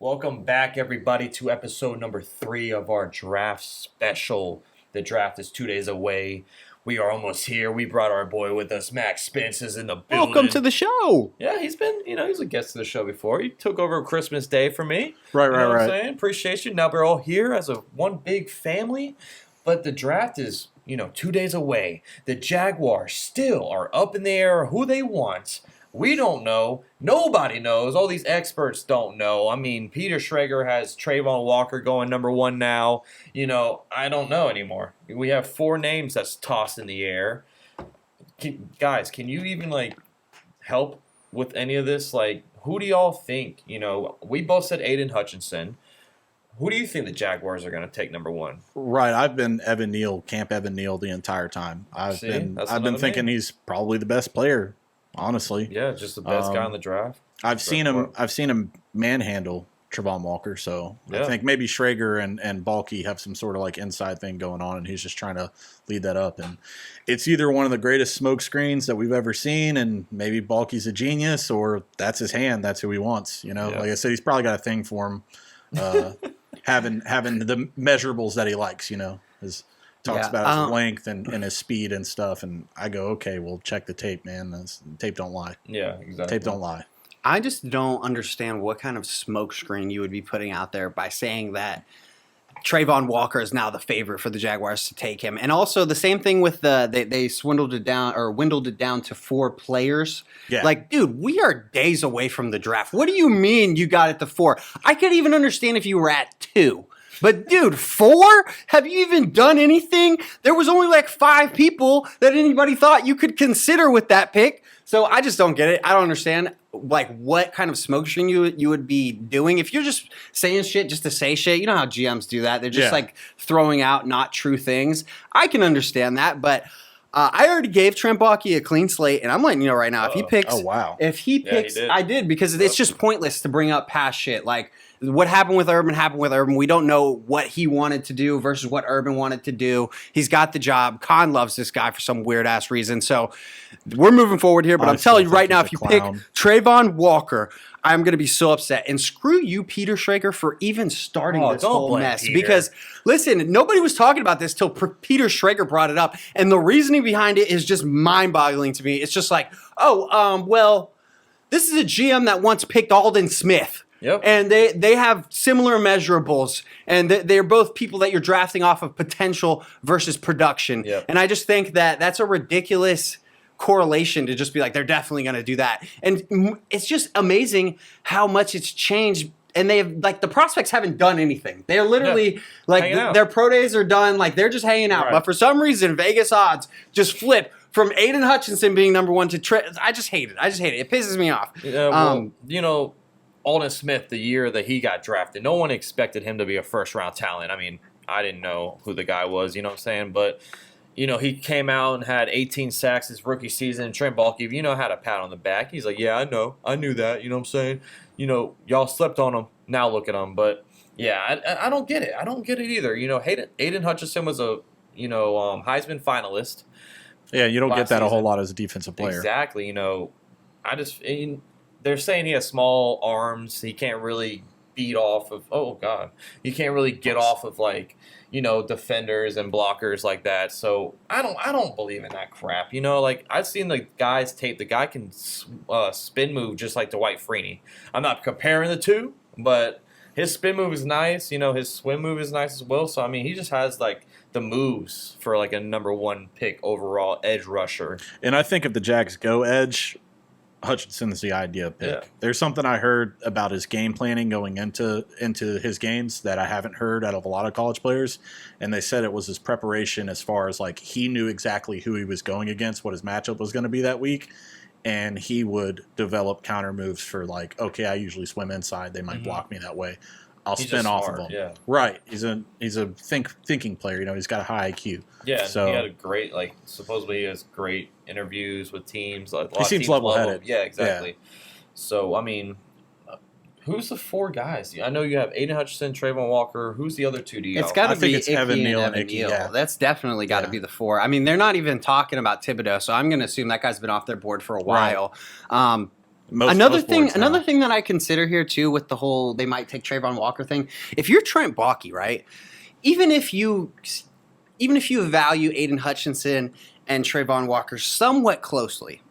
Welcome back, everybody, to episode number 3 of our draft special. The draft is 2 days away. We are almost here. We brought our boy with us. Max Spence is in the building. Welcome to the show. Yeah, he's been, he's a guest to the show before. He took over Christmas Day for me. Right. What I'm saying? Appreciate you. Now we're all here as one big family. But the draft is, 2 days away. The Jaguars still are up in the air who they want. We don't know. Nobody knows. All these experts don't know. I mean, Peter Schrager has Trayvon Walker going number 1 now. I don't know anymore. We have 4 names that's tossed in the air. Guys, can you even, help with any of this? Who do y'all think? We both said Aiden Hutchinson. Who do you think the Jaguars are going to take number 1? Right, I've been Camp Evan Neal the entire time. I've been thinking he's probably the best player. Honestly, yeah, just the best guy in the draft. I've seen him manhandle Trayvon Walker, so yeah. I think maybe Schrager and Balky have some sort of inside thing going on, and he's just trying to lead that up. And it's either one of the greatest smoke screens that we've ever seen, and maybe Balky's a genius, or that's his hand. That's who he wants. Yeah. Like I said, he's probably got a thing for him, having the measurables that he likes. Talks about his length and his speed and stuff, and I go, okay, well, check the tape, man. The tape don't lie. Yeah, exactly. Tape don't lie. I just don't understand what kind of smokescreen you would be putting out there by saying that Trayvon Walker is now the favorite for the Jaguars to take him. And also the same thing with they swindled it down or dwindled it down to 4 players. Yeah. Dude, we are days away from the draft. What do you mean you got it to 4? I could even understand if you were at 2. But, dude, 4? Have you even done anything? There was only 5 people that anybody thought you could consider with that pick. So I just don't get it. I don't understand, what kind of smoke screen you would be doing. If you're just saying shit just to say shit, you know how GMs do that. They're just, throwing out not true things. I can understand that, but I already gave Trent Baalke a clean slate, and I'm letting you know right now, if he picks, I did, because it's just pointless to bring up past shit. What happened with Urban. We don't know what he wanted to do versus what Urban wanted to do. He's got the job. Khan loves this guy for some weird-ass reason. So we're moving forward here, but I'm telling you right now, if you pick Trayvon Walker, I'm going to be so upset. And screw you, Peter Schrager, for even starting this whole mess. Peter. Because, listen, nobody was talking about this till Peter Schrager brought it up. And the reasoning behind it is just mind-boggling to me. It's just this is a GM that once picked Aldon Smith. Yep. And they have similar measurables, and they're both people that you're drafting off of potential versus production. Yep. And I just think that that's a ridiculous correlation to just be they're definitely going to do that. And it's just amazing how much it's changed. And they have the prospects haven't done anything. They're literally their pro days are done. They're just hanging out. Right. But for some reason, Vegas odds just flip from Aiden Hutchinson being number 1 to I just hate it. It pisses me off. Yeah, Aldon Smith, the year that he got drafted, no one expected him to be a first-round talent. I mean, I didn't know who the guy was, you know what I'm saying? But, he came out and had 18 sacks his rookie season. Trent Baalke, had a pat on the back. He's like, yeah, I know. I knew that. You know what I'm saying? Y'all slept on him. Now look at him. But, yeah, I don't get it. I don't get it either. Aiden Hutchinson was a, Heisman finalist. Yeah, you don't get that a whole lot as a defensive player. Exactly. They're saying he has small arms. He can't really beat off of. Oh God, he can't really get off of defenders and blockers like that. So I don't believe in that crap. I've seen the guy's tape. The guy can spin move just like Dwight Freeney. I'm not comparing the two, but his spin move is nice. His swim move is nice as well. So I mean, he just has the moves for a number 1 pick overall edge rusher. And I think if the Jags go edge, Hutchinson's the idea pick. Yeah. There's something I heard about his game planning going into his games that I haven't heard out of a lot of college players, and they said it was his preparation as far as he knew exactly who he was going against, what his matchup was going to be that week, and he would develop counter moves for okay, I usually swim inside, they might block me that way. I'll spin off of him. Yeah. Right. He's a thinking player. He's got a high IQ. Yeah. So he had a great supposedly he has great interviews with teams. He seems level-headed. Yeah, exactly. Yeah. So I mean, who's the 4 guys? I know you have Aiden Hutchinson, Trayvon Walker. Who's the other 2? Do you know? It's got to be it's Evan Neal and Evan Icky. Neal. Yeah. That's definitely got to be the 4. I mean, they're not even talking about Thibodeau, so I'm going to assume that guy's been off their board for a while. Right. Another most boards now. thing that I consider here too with the whole they might take Trayvon Walker thing. If you're Trent Baalke, right? Even if you value Aiden Hutchinson and Trayvon Walker somewhat closely,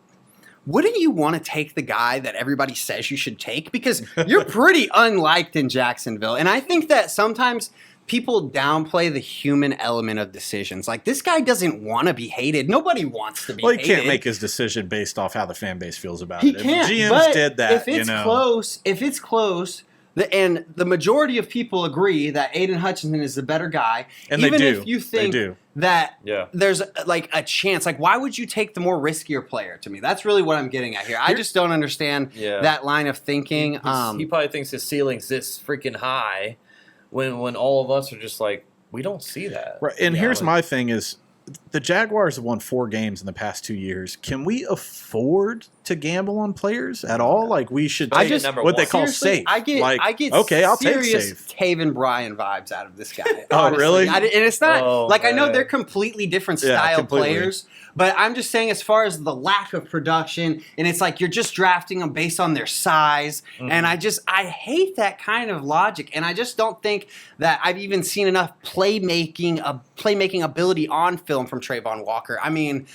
wouldn't you want to take the guy that everybody says you should take? Because you're pretty unliked in Jacksonville. And I think that sometimes people downplay the human element of decisions. Like, this guy doesn't want to be hated. Nobody wants to be hated. Well, he can't make his decision based off how the fan base feels about He it. can't. If GMs but did that, if it's close, and the majority of people agree that Aiden Hutchinson is the better guy, and even they do. if you think they do. that there's like a chance, like why would you take the more riskier player? To me, that's really what I'm getting at here. I just don't understand that line of thinking. He probably thinks his ceiling's this freaking high, when all of us are just like, we don't see that. Right. And here's my thing is, the Jaguars have won 4 games in the past 2 years. Can we afford to gamble on players at all? Like, we should take what they call safe. I get okay, I'll take serious safe. Taven Bryan vibes out of this guy. Oh, honestly. really? And it's not I know man. they're completely different style players, but I'm just saying as far as the lack of production, and it's like you're just drafting them based on their size, and I hate that kind of logic, and I just don't think that I've even seen enough playmaking ability on film from Trayvon Walker. I mean,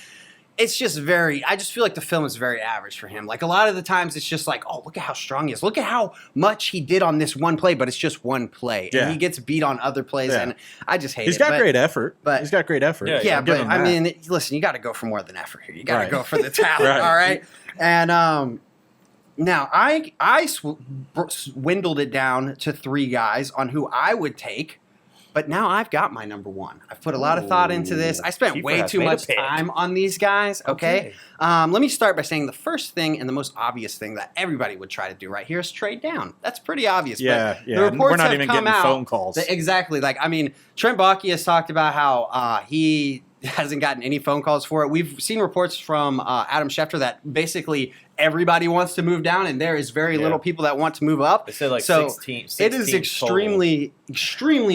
it's just I just feel like the film is very average for him. Like, a lot of the times it's just like, oh, look at how strong he is. Look at how much he did on this one play, but it's just one play. Yeah. And he gets beat on other plays, and I just hate it. He's got great effort. He's got great effort. Yeah, but I mean, listen, you got to go for more than effort here. You got to go for the talent, all right? And now I swindled it down to 3 guys on who I would take. But now I've got my number 1. I've put a lot of thought into this. I spent way too much time on these guys, okay? Let me start by saying the first thing and the most obvious thing that everybody would try to do right here is trade down. That's pretty obvious. Yeah, but the reports we're not even getting phone calls. Exactly. Like, I mean, Trent Baalke has talked about how he hasn't gotten any phone calls for it. We've seen reports from Adam Schefter that basically everybody wants to move down, and there is very little people that want to move up. They said like so 16 it is extremely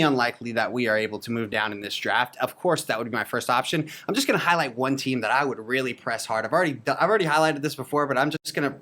unlikely that we are able to move down in this draft. Of course, that would be my first option. I'm just going to highlight one team that I would really press hard. I've already highlighted this before, but I'm just going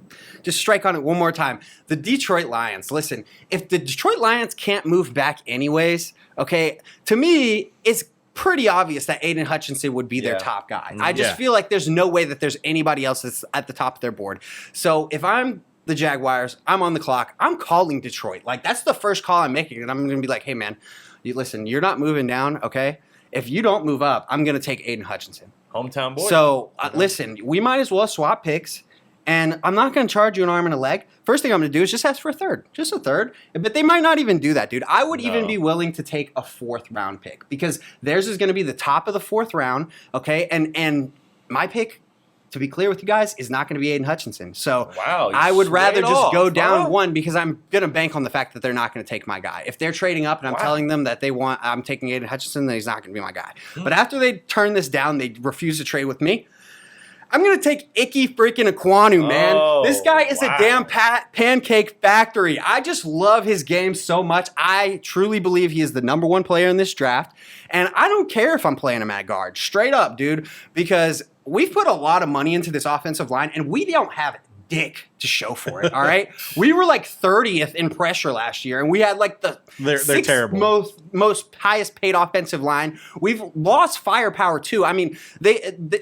to strike on it one more time. The Detroit Lions. Listen, if the Detroit Lions can't move back anyways, okay, to me, it's pretty obvious that Aiden Hutchinson would be their top guy. I just feel like there's no way that there's anybody else that's at the top of their board. So if I'm the Jaguars, I'm on the clock, I'm calling Detroit. Like, that's the first call I'm making, and I'm going to be like, hey, man, listen, you're not moving down, okay? If you don't move up, I'm going to take Aiden Hutchinson. Hometown boy. So, listen, we might as well swap picks. And I'm not going to charge you an arm and a leg. First thing I'm going to do is just ask for a third. Just a third. But they might not even do that, dude. I would even be willing to take a 4th round pick because theirs is going to be the top of the 4th round, okay? And my pick, to be clear with you guys, is not going to be Aiden Hutchinson. So I would rather just go down 1 because I'm going to bank on the fact that they're not going to take my guy. If they're trading up and I'm telling them that I'm taking Aiden Hutchinson, then he's not going to be my guy. But after they turn this down, they refuse to trade with me, I'm going to take Icky freaking Ekwonu, man. This guy is a damn pancake factory. I just love his game so much. I truly believe he is the number 1 player in this draft. And I don't care if I'm playing him at guard. Straight up, dude. Because we've put a lot of money into this offensive line, and we don't have dick to show for it, all right? We were like 30th in pressure last year, and we had like the they're terrible. most highest paid offensive line. We've lost firepower too. I mean,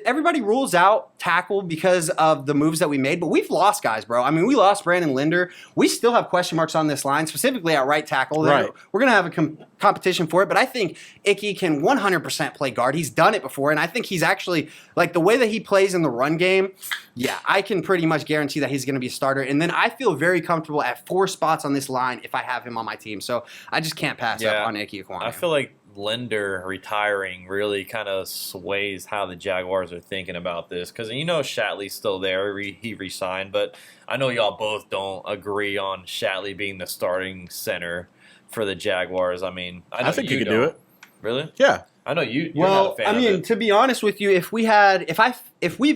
everybody rules out tackle because of the moves that we made, but we've lost guys, bro. I mean, we lost Brandon Linder. We still have question marks on this line, specifically at right tackle. Right. We're going to have a competition for it, but I think Icky can 100% play guard. He's done it before, and I think he's actually, like, the way that he plays in the run game, I can pretty much guarantee that he's going to be a starter. And then I feel very comfortable at 4 spots on this line if I have him on my team. So I just can't pass up on Icky Ekwonu. I feel like Linder retiring really kind of sways how the Jaguars are thinking about this. Because, Shatley's still there. He re-signed. But I know y'all both don't agree on Shatley being the starting center for the Jaguars. I mean, I think you could do it. Really? Yeah. I know you're not a fan of it. To be honest with you, if we've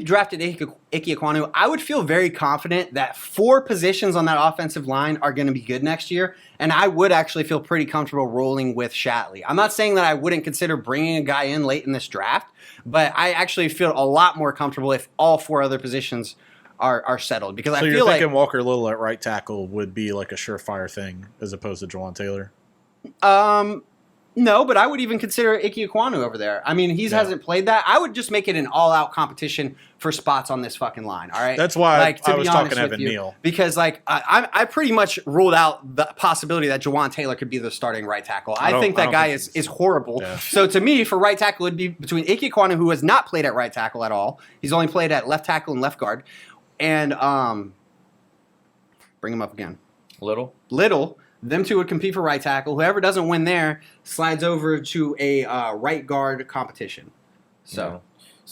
drafted Icky Ekwonu, I would feel very confident that 4 positions on that offensive line are going to be good next year, and I would actually feel pretty comfortable rolling with Shatley. I'm not saying that I wouldn't consider bringing a guy in late in this draft, but I actually feel a lot more comfortable if all 4 other positions are settled because So I you're feel thinking like Walker Little at right tackle would be like a surefire thing as opposed to Jawan Taylor? No, but I would even consider Ike Ekwonu over there. I mean, he hasn't played that. I would just make it an all-out competition for spots on this fucking line. All right, That's why like, I was talking Evan Neal, because like I pretty much ruled out the possibility that Jawan Taylor could be the starting right tackle. I think that guy is horrible. Yeah. So to me, for right tackle, it'd be between Ike Ekwonu, who has not played at right tackle at all. He's only played at left tackle and left guard, and bring him up again. Little. Them two would compete for right tackle. Whoever doesn't win there slides over to a right guard competition. So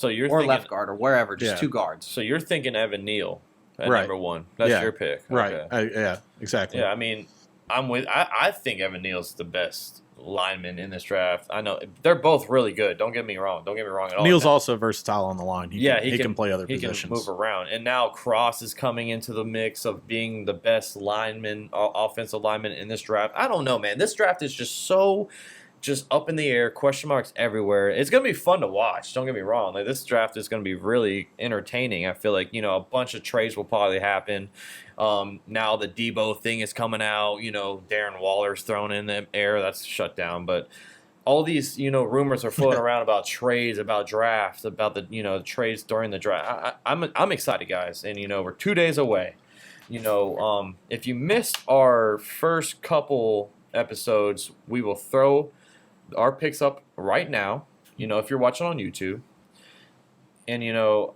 you're or thinking, left guard or wherever, just two guards. So you're thinking Evan Neal at number one. That's your pick, right? Okay. Yeah, exactly. Yeah, I mean, I think Evan Neal's the best lineman in this draft. I know they're both really good. Don't get me wrong at all. Neal's also versatile on the line. He can play other positions. He can move around. And now Cross is coming into the mix of being the best offensive lineman in this draft. I don't know, man. This draft is just up in the air, question marks everywhere. It's going to be fun to watch. Don't get me wrong. Like, this draft is going to be really entertaining. I feel like, a bunch of trades will probably happen. Now the Debo thing is coming out. Darren Waller's thrown in the air. That's shut down. But all these, rumors are floating around about trades, about drafts, about the trades during the draft. I'm excited, guys. And, we're 2 days away. If you missed our first couple episodes, we will throw our picks up right now, if you're watching on YouTube. And,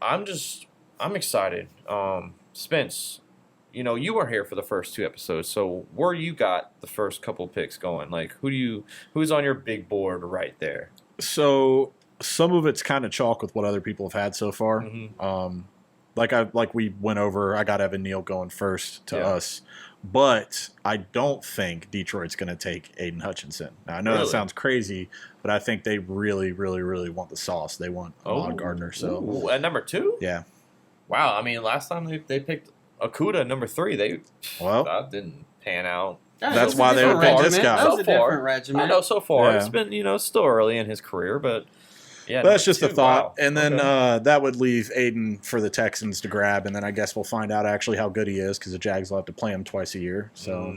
I'm excited. Spence, you were here for the first 2 episodes, so where you got the first couple picks going? Like, who's on your big board right there? So some of it's kind of chalk with what other people have had so far. Mm-hmm. Like we went over, I got Evan Neal going first to us. But I don't think Detroit's going to take Aiden Hutchinson. Now, I know that sounds crazy, but I think they really, really, really want the sauce. They want Ahmad Gardner. So at number 2? Yeah. Wow. I mean, last time they picked Okudah at number 3. That didn't pan out. That's why they would pick this guy. That was a different regiment. I know so far. It's been, still early in his career, but... Yeah, but that's just a thought. Wow. And then that would leave Aiden for the Texans to grab, and then I guess we'll find out actually how good he is because the Jags will have to play him twice a year. So,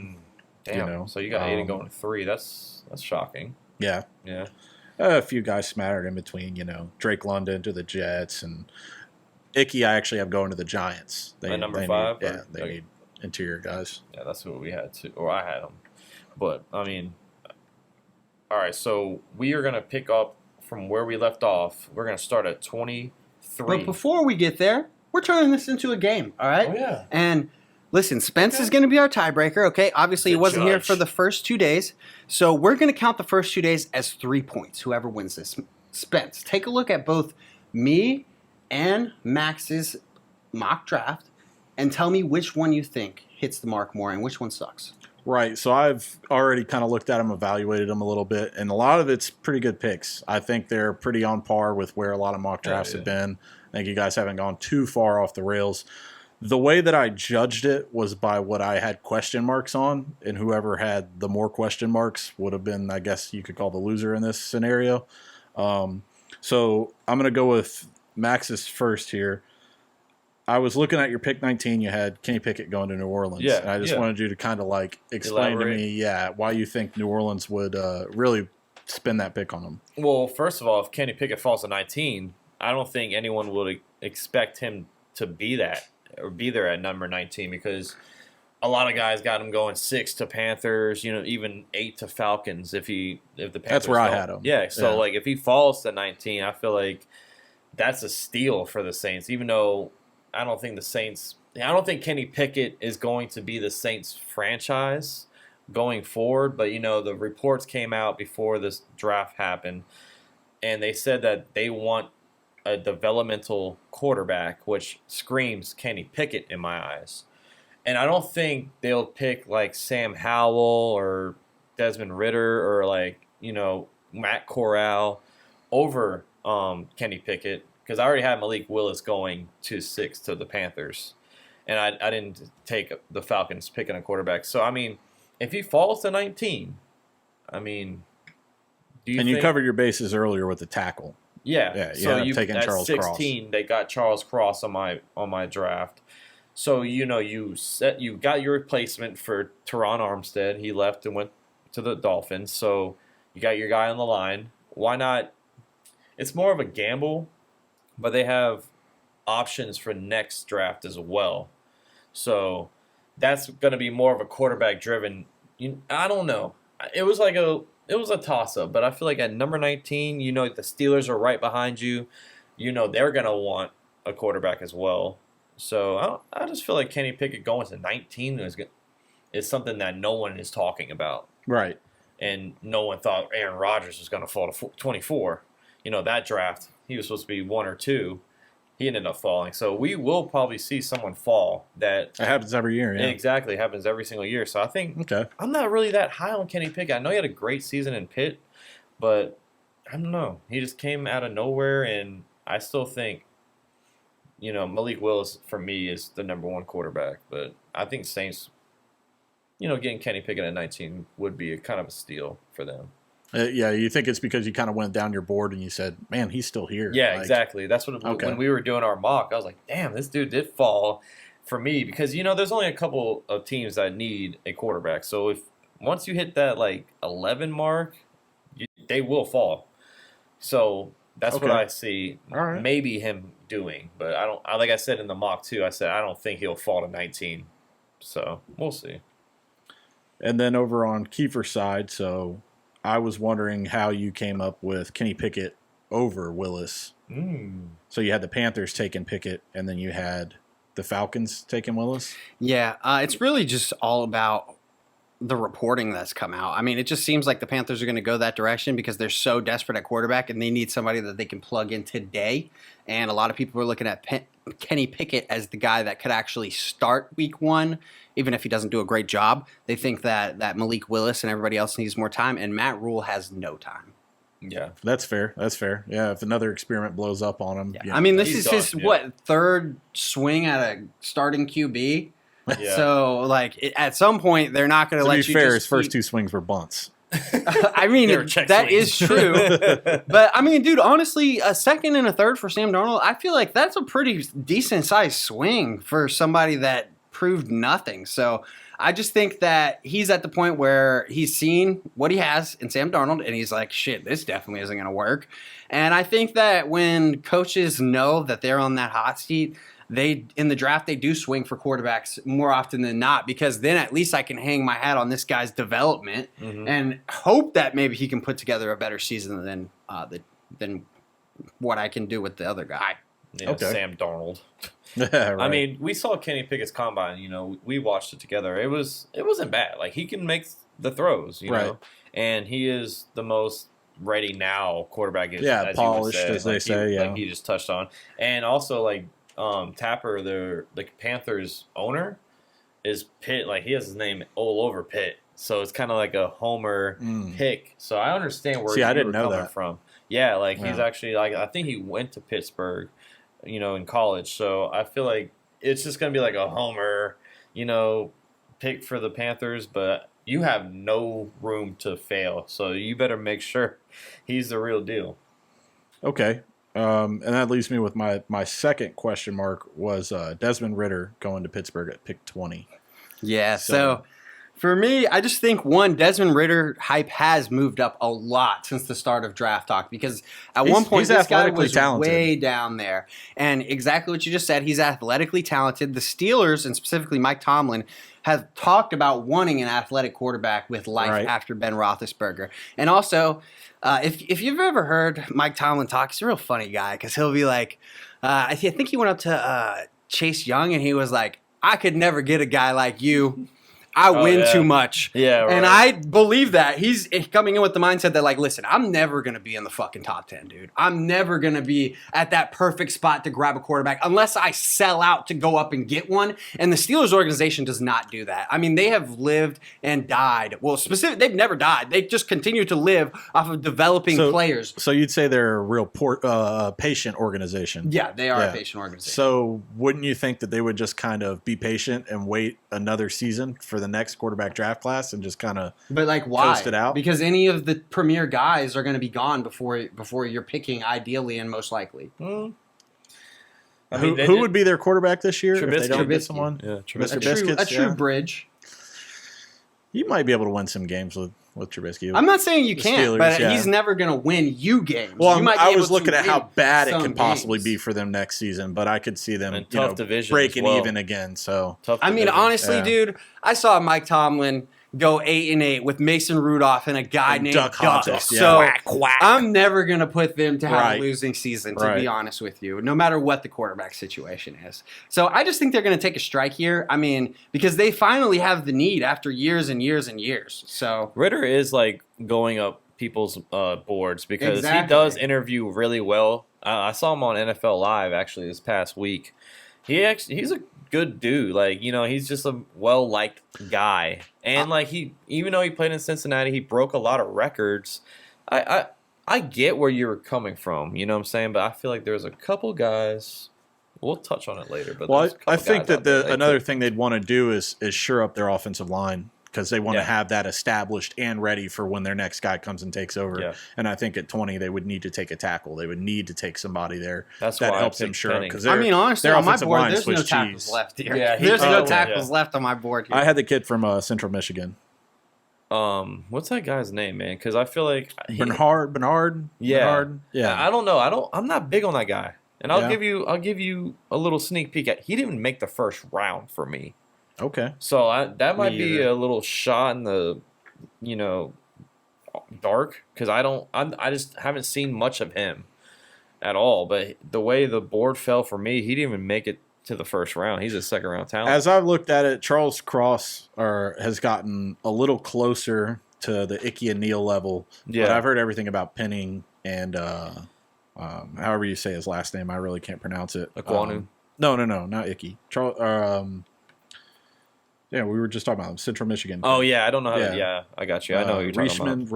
damn. So you got Aiden going to 3. That's shocking. Yeah. Yeah. A few guys smattered in between, Drake London to the Jets, and Icky I actually have going to the Giants. At number 5? They need interior guys. Yeah, that's what we had too, or I had them. But, I mean, all right, so we are going to pick up from where we left off. We're going to start at 23. But before we get there, we're turning this into a game, all right? Oh, yeah. And listen, Spence is going to be our tiebreaker, okay? Obviously, he wasn't here for the first 2 days. So we're going to count the first 2 days as 3 points, whoever wins this. Spence, take a look at both me and Max's mock draft and tell me which one you think hits the mark more and which one sucks. Right, so I've already kind of looked at them, evaluated them a little bit, and a lot of it's pretty good picks. I think they're pretty on par with where a lot of mock drafts have been. I think you guys haven't gone too far off the rails. The way that I judged it was by what I had question marks on, and whoever had the more question marks would have been, I guess you could call the loser in this scenario. So I'm going to go with Max's first here. I was looking at your pick 19. You had Kenny Pickett going to New Orleans. Yeah, and I just wanted you to kind of explain to me, why you think New Orleans would really spend that pick on them. Well, first of all, if Kenny Pickett falls to 19, I don't think anyone would expect him to be there at number 19 because a lot of guys got him going 6 to Panthers, even 8 to Falcons if the Panthers. That's where I had him. Yeah, so if he falls to 19, I feel like that's a steal for the Saints, even though I don't think Kenny Pickett is going to be the Saints franchise going forward, but the reports came out before this draft happened and they said that they want a developmental quarterback, which screams Kenny Pickett in my eyes. And I don't think they'll pick like Sam Howell or Desmond Ridder or Matt Corral over Kenny Pickett. Because I already had Malik Willis going to 6 to the Panthers. And I didn't take the Falcons picking a quarterback. So, I mean, if he falls to 19, I mean, do you think... you covered your bases earlier with the tackle. Yeah. So you taking at Charles 16, Cross. they got Charles Cross on my draft. So you got your replacement for Teron Armstead. He left and went to the Dolphins. So you got your guy on the line. Why not? It's more of a gamble, but they have options for next draft as well. So that's going to be more of a quarterback driven. I don't know. It was a toss up, but I feel like at number 19, the Steelers are right behind you. They're going to want a quarterback as well. So I just feel like Kenny Pickett going to 19 is something that no one is talking about. Right. And no one thought Aaron Rodgers was going to fall to 24. That draft, he was supposed to be 1 or 2. He ended up falling. So we will probably see someone fall. It happens every year, yeah. Exactly. It happens every single year. So I think I'm not really that high on Kenny Pickett. I know he had a great season in Pitt, but I don't know. He just came out of nowhere, and I still think, Malik Willis, for me, is the number 1 quarterback. But I think Saints, getting Kenny Pickett at 19 would be kind of a steal for them. Yeah, you think it's because you kind of went down your board and you said, man, he's still here. Yeah, exactly. That's what when we were doing our mock, I was like, damn, this dude did fall for me. Because, there's only a couple of teams that need a quarterback. So once you hit that, 11 mark, they will fall. So that's what I see maybe him doing. But like I said in the mock, too, I said I don't think he'll fall to 19. So we'll see. And then over on Kiefer's side, so I was wondering how you came up with Kenny Pickett over Willis. So you had the Panthers taking Pickett, and then you had the Falcons taking Willis? Yeah, it's really just all about the reporting that's come out. I mean, it just seems like the Panthers are going to go that direction because they're so desperate at quarterback, and they need somebody that they can plug in today. And a lot of people are looking at Kenny Pickett as the guy that could actually start week 1, even if he doesn't do a great job. They think that Malik Willis and everybody else needs more time, and Matt Rule has no time. Yeah, that's fair. Yeah, if another experiment blows up on him. Yeah. I mean, this is his, third swing at a starting QB? Yeah. So, at some point, they're not going to let you. To be fair, his first 2 swings were bunts. I mean, that is true. But, I mean, dude, honestly, a second and a third for Sam Darnold, I feel like that's a pretty decent-sized swing for somebody that proved nothing. So, I just think that he's at the point where he's seen what he has in Sam Darnold, and he's like, shit, this definitely isn't going to work. And I think that when coaches know that they're on that hot seat, in the draft, they do swing for quarterbacks more often than not, because then at least I can hang my hat on this guy's development and hope that maybe he can put together a better season than what I can do with the other guy. Yeah, Sam Darnold. Right. I mean, we saw Kenny Pickett's combine. We watched it together. It wasn't bad. He can make the throws, you know, and he is the most ready now quarterback. As polished as they say. Like he just touched on, and also Tapper, the Panthers owner, is Pitt. He has his name all over Pitt, so it's kind of like a homer pick. So I understand where you're coming from. Yeah, he's actually I think he went to Pittsburgh, in college. So I feel like it's just gonna be like a homer, pick for the Panthers, but you have no room to fail. So you better make sure he's the real deal. Okay. And that leaves me with my second question mark was Desmond Ridder going to Pittsburgh at pick 20. Yeah, so for me, I just think, Desmond Ridder hype has moved up a lot since the start of draft talk, because at one point this guy was way down there. And exactly what you just said, he's athletically talented. The Steelers, and specifically Mike Tomlin, have talked about wanting an athletic quarterback with life after Ben Roethlisberger. And also, if you've ever heard Mike Tomlin talk, he's a real funny guy, because he'll be like, I think he went up to Chase Young and he was like, I could never get a guy like you. I win too much. Yeah, right. And I believe that. He's coming in with the mindset that, listen, I'm never going to be in the fucking top 10, dude. I'm never going to be at that perfect spot to grab a quarterback unless I sell out to go up and get one. And the Steelers organization does not do that. I mean, they have lived and died. Well, they've never died. They just continue to live off of developing players. So you'd say they're a real patient organization. Yeah, they are a patient organization. So wouldn't you think that they would just kind of be patient and wait another season for the next quarterback draft class and just kind of why? Coast it out? Because any of the premier guys are going to be gone before you're picking, ideally and most likely. Who would be their quarterback this year if they don't get Trubisky. someone? Yeah, Mr. A true bridge. You might be able to win some games with Trubisky. I'm not saying you The can't, Steelers, but yeah. he's never going to win you games. Well, you might be I able was to looking at how win bad it some could possibly games. be for them next season, but I could see them And tough division breaking as well. even again. So I mean, honestly, Yeah. dude, I saw Mike Tomlin go 8-8 with Mason Rudolph and a guy And named Duck Duck. Hodges, yeah. So Quack, quack. I'm never going to put them to have Right. a losing season, to Right. be honest with you, no matter what the quarterback situation is. So I just think they're going to take a strike here. I mean, because they finally have the need after years and years and years. So Ritter is like going up people's boards because he Exactly. does interview really well. I saw him on NFL Live actually this past week. He's a good dude. Like, you know, he's just a well-liked guy. And like even though he played in Cincinnati, he broke a lot of records. I get where you're coming from, you know what I'm saying? But I feel like there's a couple guys. We'll touch on it later. But well, there's a couple I think guys out that there another could- thing they'd want to do is shore up their offensive line because they want to Yeah. have that established and ready for when their next guy comes and takes over. Yeah. And I think at 20 they would need to take a tackle. They would need to take somebody there That's that why I helps them picked shore up Penning. because I mean, honestly, their on my offensive board, line is there's no Swiss tackles cheese. left here. Yeah, There's oh, no yeah. tackles left on my board here. I had the kid from Central Michigan, what's that guy's name, man? Because I feel like Bernard. Yeah. Bernard? Yeah. I don't know. I'm not big on that guy. And I'll Yeah. give you a little sneak peek at. He didn't make the first round for me. Okay. So that might be either. a little shot in the, dark because I just haven't seen much of him at all. But the way the board fell for me, he didn't even make it to the first round. He's a second round talent. As I've looked at it, Charles Cross has gotten a little closer to the Icky and Neal level. Yeah. But I've heard everything about Penning and however you say his last name. I really can't pronounce it. Aquanu? No, not Icky. Yeah, we were just talking about him, Central Michigan. Oh yeah, I don't know how. Yeah. Yeah, I got you. I know who you're talking about.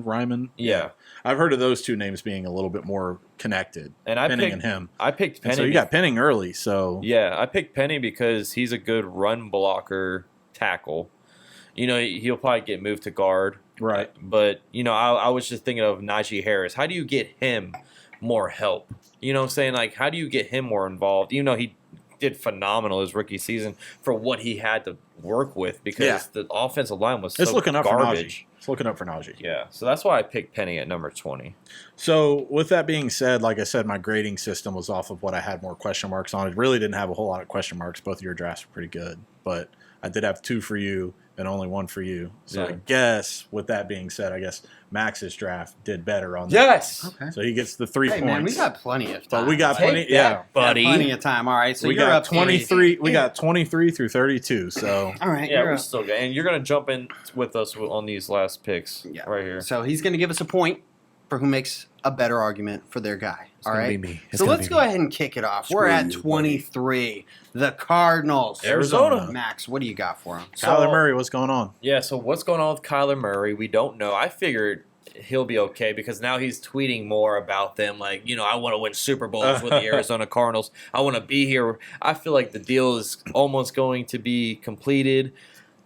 Ryman. Yeah, I've heard of those two names being a little bit more connected. and I Penning picked and him. I picked Penny. And so you got Penning early. So Yeah, I picked Penny because he's a good run blocker tackle. You know, he'll probably get moved to guard. Right. But, I was just thinking of Najee Harris. How do you get him more help? You know what I'm saying? Like, how do you get him more involved? Even though he did phenomenal his rookie season for what he had to work with because the offensive line was it's so looking up garbage. for Najee. It's looking up for Najee. Yeah, so that's why I picked Penny at number 20. So with that being said, like I said, my grading system was off of what I had more question marks on. It really didn't have a whole lot of question marks. Both of your drafts were pretty good, but I did have 2 for you and only 1 for you. So Yeah. I guess with that being said, I guess Max's draft did better on that. Yes, Okay. So he gets the 3 Hey, points. man, we got plenty of time. But we got Like, plenty. Take Yeah. that, buddy. plenty of time. All right, so We you're got up 23. We got 23 through 32. So All right, Yeah, you're we're up. still good. And you're gonna jump in with us on these last picks right here. So he's going to give us a point for who makes a better argument for their guy. All gonna right. be me. It's So gonna let's be go me. ahead and kick it off. We're at 23. The Cardinals. Arizona. Max, what do you got for him? Kyler Murray, what's going on? Yeah, so what's going on with Kyler Murray? We don't know. I figured he'll be okay because now he's tweeting more about them. Like, I want to win Super Bowls with the Arizona Cardinals. I want to be here. I feel like the deal is almost going to be completed.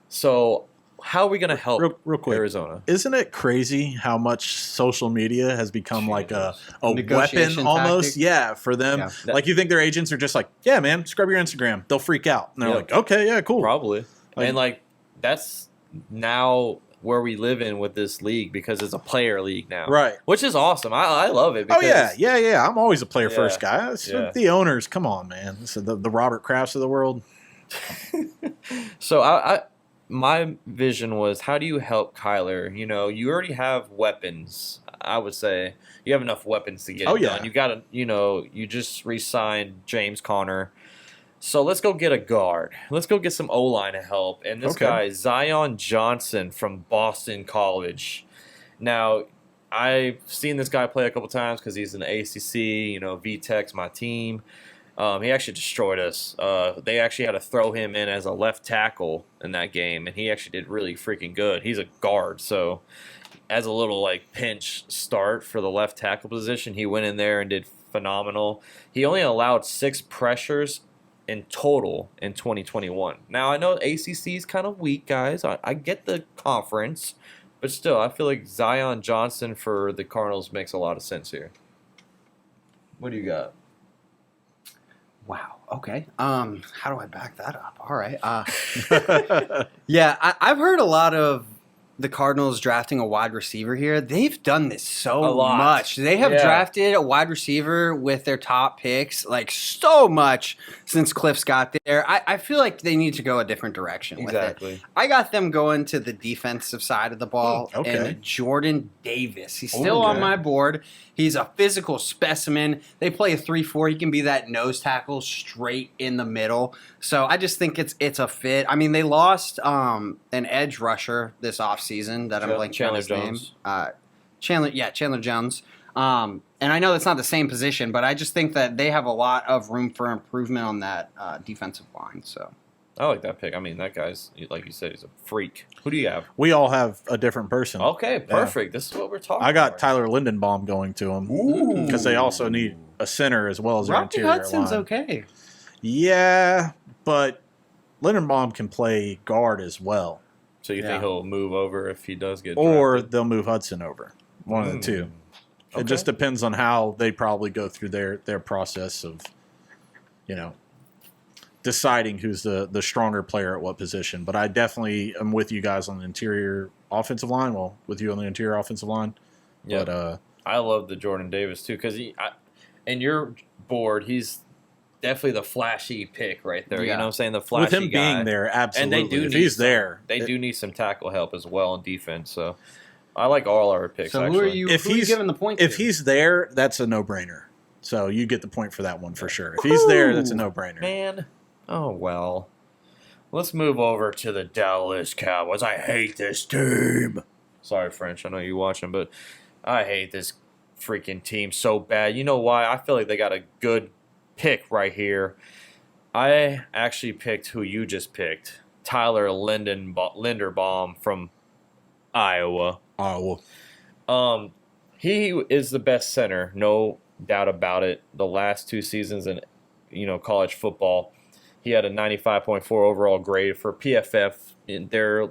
So how are we going to help Real quick. Arizona? Isn't it crazy how much social media has become like a Negotiation weapon almost? tactic? Yeah, for them. Yeah. Like you think their agents are just like, yeah, man, scrub your Instagram. They'll freak out. And they're Yeah. like, okay, yeah, cool. Probably. Like- And that's now where we live in with this league because it's a player league now. Right. Which is awesome. I love it. Oh, Because, yeah. I'm always a player Yeah. first guy. It's Yeah. the owners. Come on, man. So the Robert Krafts of the world. So my vision was, how do you help Kyler? You already have weapons. I would say you have enough weapons to get Oh, it yeah. done. You got to, you just re-signed James Conner. So let's go get a guard. Let's go get some O-line to help. And this Okay. guy, Zion Johnson from Boston College. Now, I've seen this guy play a couple times because he's in the ACC. VTech's my team. He actually destroyed us. They actually had to throw him in as a left tackle in that game, and he actually did really freaking good. He's a guard, so as a little pinch start for the left tackle position, he went in there and did phenomenal. He only allowed 6 pressures in total in 2021. Now, I know ACC is kind of weak, guys. I get the conference, but still, I feel like Zion Johnson for the Cardinals makes a lot of sense here. What do you got? Wow. Okay. How do I back that up? All right. Yeah, I've heard a lot of the Cardinals drafting a wide receiver here. They've done this so much. They have drafted a wide receiver with their top picks, like so much since Cliff's got there. I feel like they need to go a different direction with it. I got them going to the defensive side of the ball. And Jordan Davis. He's still on my board. He's a physical specimen. They play a 3-4. He can be that nose tackle straight in the middle. So I just think it's a fit. I mean, they lost an edge rusher this offseason that I'm blanking on his name. Chandler Jones. And I know that's not the same position, but I just think that they have a lot of room for improvement on that defensive line. So I like that pick. I mean, that guy's, like you said, he's a freak. Who do you have? We all have a different person. Okay, perfect. This is what we're talking about. I got Tyler Linderbaum going to him because they also need a center as well as their interior Hudson's line. Okay. Yeah, but Linderbaum can play guard as well. So you think he'll move over if he does get Or drafted? they'll move Hudson over. One of the two. It just depends on how they probably go through their process of, deciding who's the stronger player at what position. But I definitely am with you guys on the interior offensive line. Well, with you on the interior offensive line. Yeah. But I love the Jordan Davis too because in your board he's definitely the flashy pick right there. You know what I'm saying? The flashy with him guy. being there, absolutely. And they do if he's there, they do need some tackle help as well in defense. So I like all our picks. So actually. who are you giving the point to? If he's there, that's a no-brainer. So you get the point for that one for sure. If he's there, that's a no-brainer. Man. Oh, well. Let's move over to the Dallas Cowboys. I hate this team. Sorry, French. I know you watching, but I hate this freaking team so bad. You know why? I feel like they got a good pick right here. I actually picked who you just picked. Tyler Linderbaum from Iowa. He is the best center, no doubt about it. The last 2 seasons in college football, he had a 95.4 overall grade for PFF in their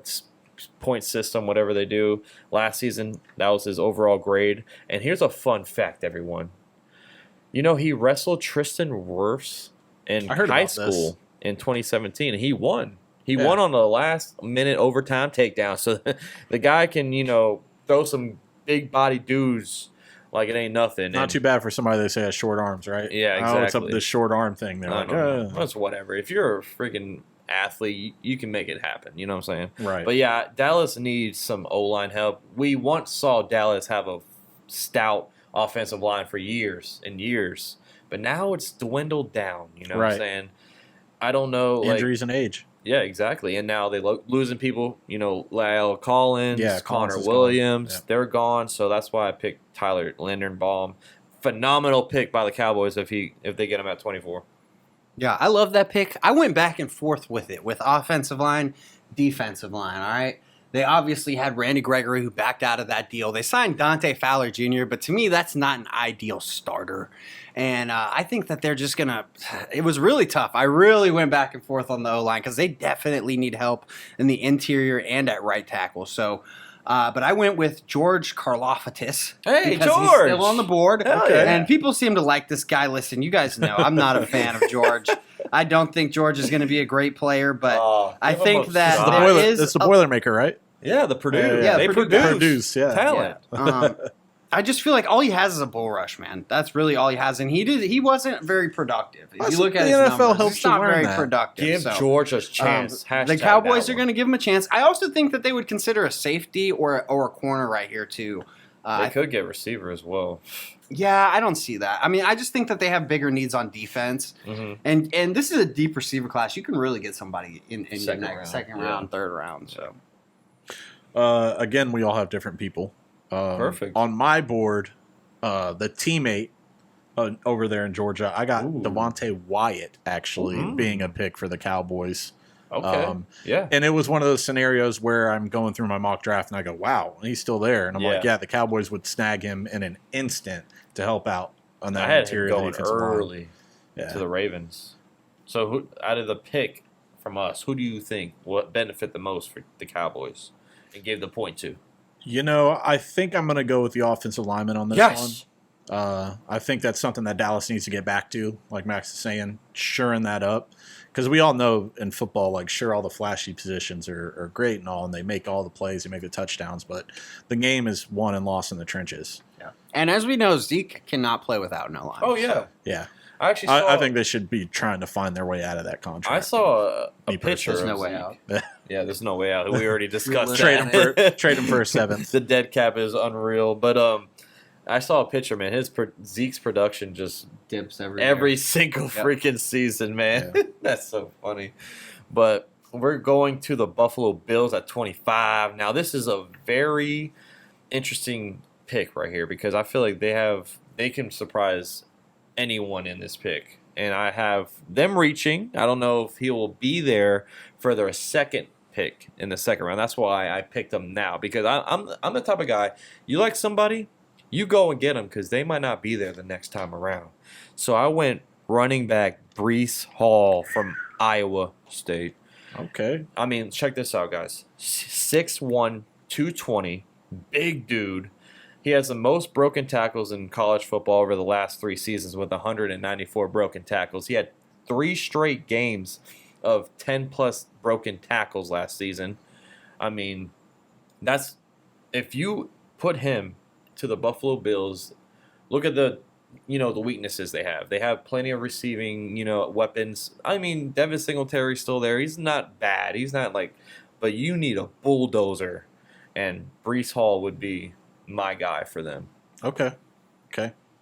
point system, whatever they do. Last season, that was his overall grade. And here's a fun fact, everyone. He wrestled Tristan Wirfs in high school in 2017, and he won. He won on the last minute overtime takedown. So the guy can, throw some big body dudes like it ain't nothing. Not too bad for somebody they say has short arms, right? Yeah, exactly. Oh, it's up with this short arm thing. They're like, that's whatever. If you're a freaking athlete, you can make it happen. You know what I'm saying? Right. But yeah, Dallas needs some O-line help. We once saw Dallas have a stout offensive line for years and years, but now it's dwindled down. You know what I'm saying? I don't know. Injuries and age. Yeah, exactly. And now they losing people, Lyle Collins, Connor Collins Williams, gone. they're gone. So that's why I picked Tyler Linderbaum. Phenomenal pick by the Cowboys if they get him at 24. Yeah, I love that pick. I went back and forth with it, with offensive line, defensive line, all right? They obviously had Randy Gregory, who backed out of that deal. They signed Dante Fowler Jr., but to me, that's not an ideal starter. And I think that they're just going to – it was really tough. I really went back and forth on the O-line because they definitely need help in the interior and at right tackle. So but I went with George Karloffitis. Hey, because George! He's still on the board. Yeah. And people seem to like this guy. Listen, you guys know I'm not a fan of George. I don't think George is going to be a great player, but I think that it's the Boilermaker, right? Yeah, the Purdue. Yeah, they Purdue. talent. Yeah. I just feel like all he has is a bull rush, man. That's really all he has, and he wasn't very productive. If you look at his numbers, helps it's not learn very that. productive. Give George a chance. The Cowboys are going to give him a chance. I also think that they would consider a safety or a corner right here too. They could get receiver as well. Yeah, I don't see that. I mean, I just think that they have bigger needs on defense, and this is a deep receiver class. You can really get somebody in second round, third round. So, again, we all have different people. Perfect. On my board, the teammate over there in Georgia, I got Devontae Wyatt actually being a pick for the Cowboys. Okay. Yeah. And it was one of those scenarios where I'm going through my mock draft and I go, wow, he's still there. And I'm like, the Cowboys would snag him in an instant to help out on that interior defensive line. Early to the Ravens. So who, out of the pick from us, who do you think will benefit the most for the Cowboys and give the point to? I think I'm going to go with the offensive lineman on this one. I think that's something that Dallas needs to get back to, like Max is saying, shoring that up. Because we all know in football, like, sure, all the flashy positions are great and all, and they make all the plays, they make the touchdowns, but the game is won and lost in the trenches. Yeah. And as we know, Zeke cannot play without no line. Oh, yeah. So, yeah. I think they should be trying to find their way out of that contract. I saw a picture. There's of no way Zeke. out. Yeah, there's no way out. We already discussed trade him for a seventh. The dead cap is unreal. But I saw a picture, man. Zeke's production just Dips every single freaking season, man. Yeah. That's so funny. But we're going to the Buffalo Bills at 25. Now, this is a very interesting pick right here because I feel like they can surprise anyone in this pick. And I have them reaching. I don't know if he will be there for their second pick in the second round. That's why I picked him now because I'm the type of guy, you like somebody, you go and get them because they might not be there the next time around. So I went running back Breece Hall from Iowa State. Okay. I mean, check this out, guys. 6'1", 220, big dude. He has the most broken tackles in college football over the last 3 seasons with 194 broken tackles. He had 3 straight games of 10-plus broken tackles last season. I mean, that's if you put him to the Buffalo Bills, look at the weaknesses they have. They have plenty of receiving, weapons. I mean, Devin Singletary's still there. He's not bad. He's not but you need a bulldozer, and Breece Hall would be my guy for them. Okay.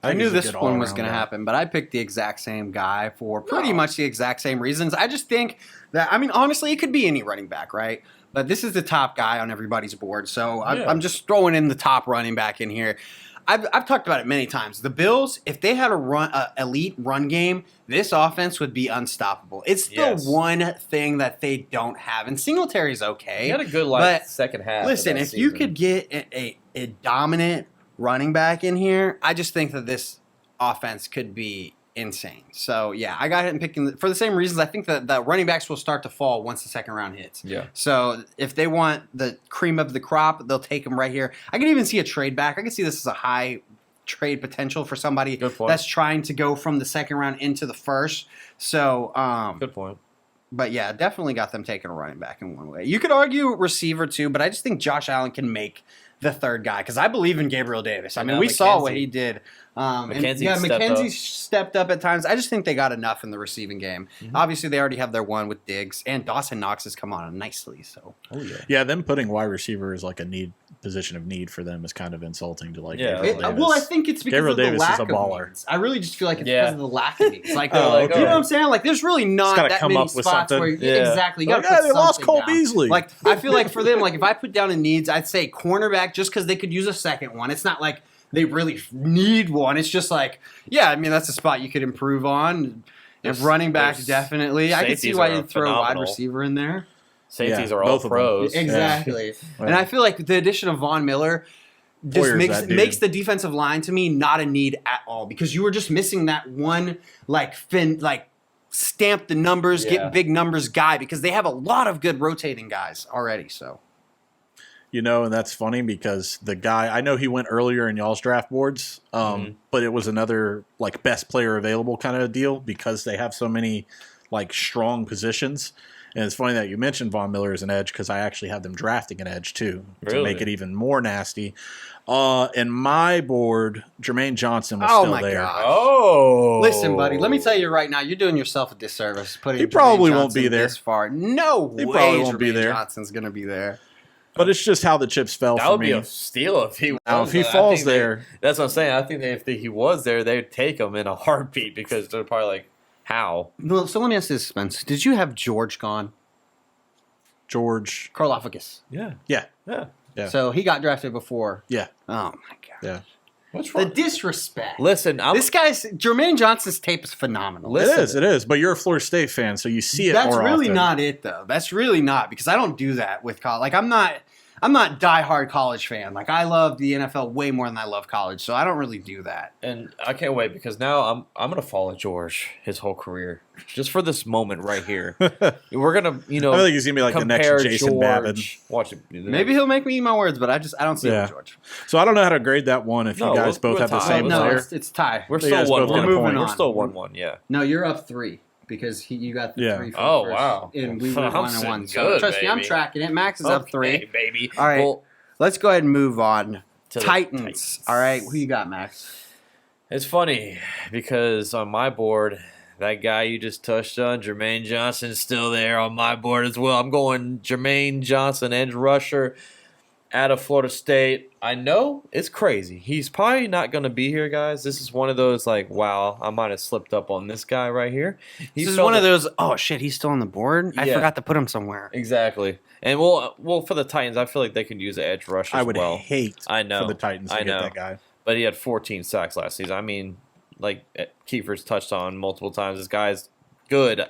I knew this one was going to happen, but I picked the exact same guy for pretty much the exact same reasons. I just think that, honestly, it could be any running back, right? But this is the top guy on everybody's board, so I'm just throwing in the top running back in here. I've talked about it many times. The Bills, if they had a elite run game, this offense would be unstoppable. It's the one thing that they don't have, and Singletary's okay. He had a good second half. Listen, if you could get a dominant running back in here, I just think that this offense could be insane. So, yeah, I got him picking for the same reasons. I think that the running backs will start to fall once the second round hits. Yeah. So, if they want the cream of the crop, they'll take him right here. I can even see a trade back. I can see this as a high trade potential for somebody that's trying to go from the second round into the first. So, good point. But, yeah, definitely got them taking a running back in one way. You could argue receiver, too, but I just think Josh Allen can make the third guy because I believe in Gabriel Davis. I mean, we saw what he did. McKenzie stepped up at times. I just think they got enough in the receiving game. Mm-hmm. Obviously, they already have their one with Diggs, and Dawson Knox has come on nicely. So, them putting wide receiver is like a position of need for them is kind of insulting to well, I think it's because Gabriel of the Davis lack is a baller. Of needs. I really just feel like it's because of the lack of needs. Like, you know what I'm saying? Like, there's really not that come many up with spots something. where exactly. You they lost Cole down. Beasley. Like, I feel like for them, like if I put down a needs, I'd say cornerback just because they could use a second one. It's not like they really need one. It's just like, that's a spot you could improve on. And running back, definitely. I can see why you'd throw a wide receiver in there. Safeties are all pros. Exactly. Yeah. And I feel like the addition of Von Miller just makes the defensive line, to me, not a need at all. Because you were just missing that one, stamp the numbers, get big numbers guy. Because they have a lot of good rotating guys already, so. And that's funny because the guy, I know he went earlier in y'all's draft boards, but it was another best player available kind of deal because they have so many strong positions. And it's funny that you mentioned Von Miller as an edge because I actually have them drafting an edge too to make it even more nasty. In my board, Jermaine Johnson was still there. Gosh. Oh, listen, buddy. Let me tell you right now, you're doing yourself a disservice putting. He probably won't be there this far. No way. He probably won't be there. Johnson's going to be there. But it's just how the chips fell for me. That would be a steal if he was. If he falls there. That's what I'm saying. I think that if he was there, they'd take him in a heartbeat because they're probably like, how? Well, so let me ask this, Spence. Did you have George gone? George. Karloffitis. Yeah. So he got drafted before. Yeah. Oh, my gosh. Yeah. What's wrong? The disrespect. Listen, Jermaine Johnson's tape is phenomenal. It is. But you're a Florida State fan, so you see it more often. That's really not it, though. That's really not, because I don't do that with college. I'm not I'm not diehard college fan. Like I love the NFL way more than I love college, so I don't really do that. And I can't wait because now I'm gonna follow George his whole career just for this moment right here. We're gonna I think he's gonna be like the next Jason Babin. Watch it. Maybe he'll make me eat my words, but I don't see it with George. So I don't know how to grade that one. If you guys both have the same player, it's tie. We're still 1-1. We're moving on. We're still 1-1. Yeah. No, you're up 3 because you got the 3 for the first. Wow. And we went 1-1. So good, trust me, I'm tracking it. Max is up 3. Baby. All right. Well, let's go ahead and move on. to the Titans. All right. Who you got, Max? It's funny because on my board, that guy you just touched on, Jermaine Johnson, is still there on my board as well. I'm going Jermaine Johnson, edge rusher out of Florida State. I know it's crazy. He's probably not going to be here, guys. This is one of those like, wow, I might have slipped up on this guy right here. This is one of those, oh, shit, he's still on the board? I forgot to put him somewhere. Exactly. And well, for the Titans, I feel like they can use an edge rush as well. I would hate for the Titans to get that guy. But he had 14 sacks last season. I mean, like Kiefer's touched on multiple times, this guy's good.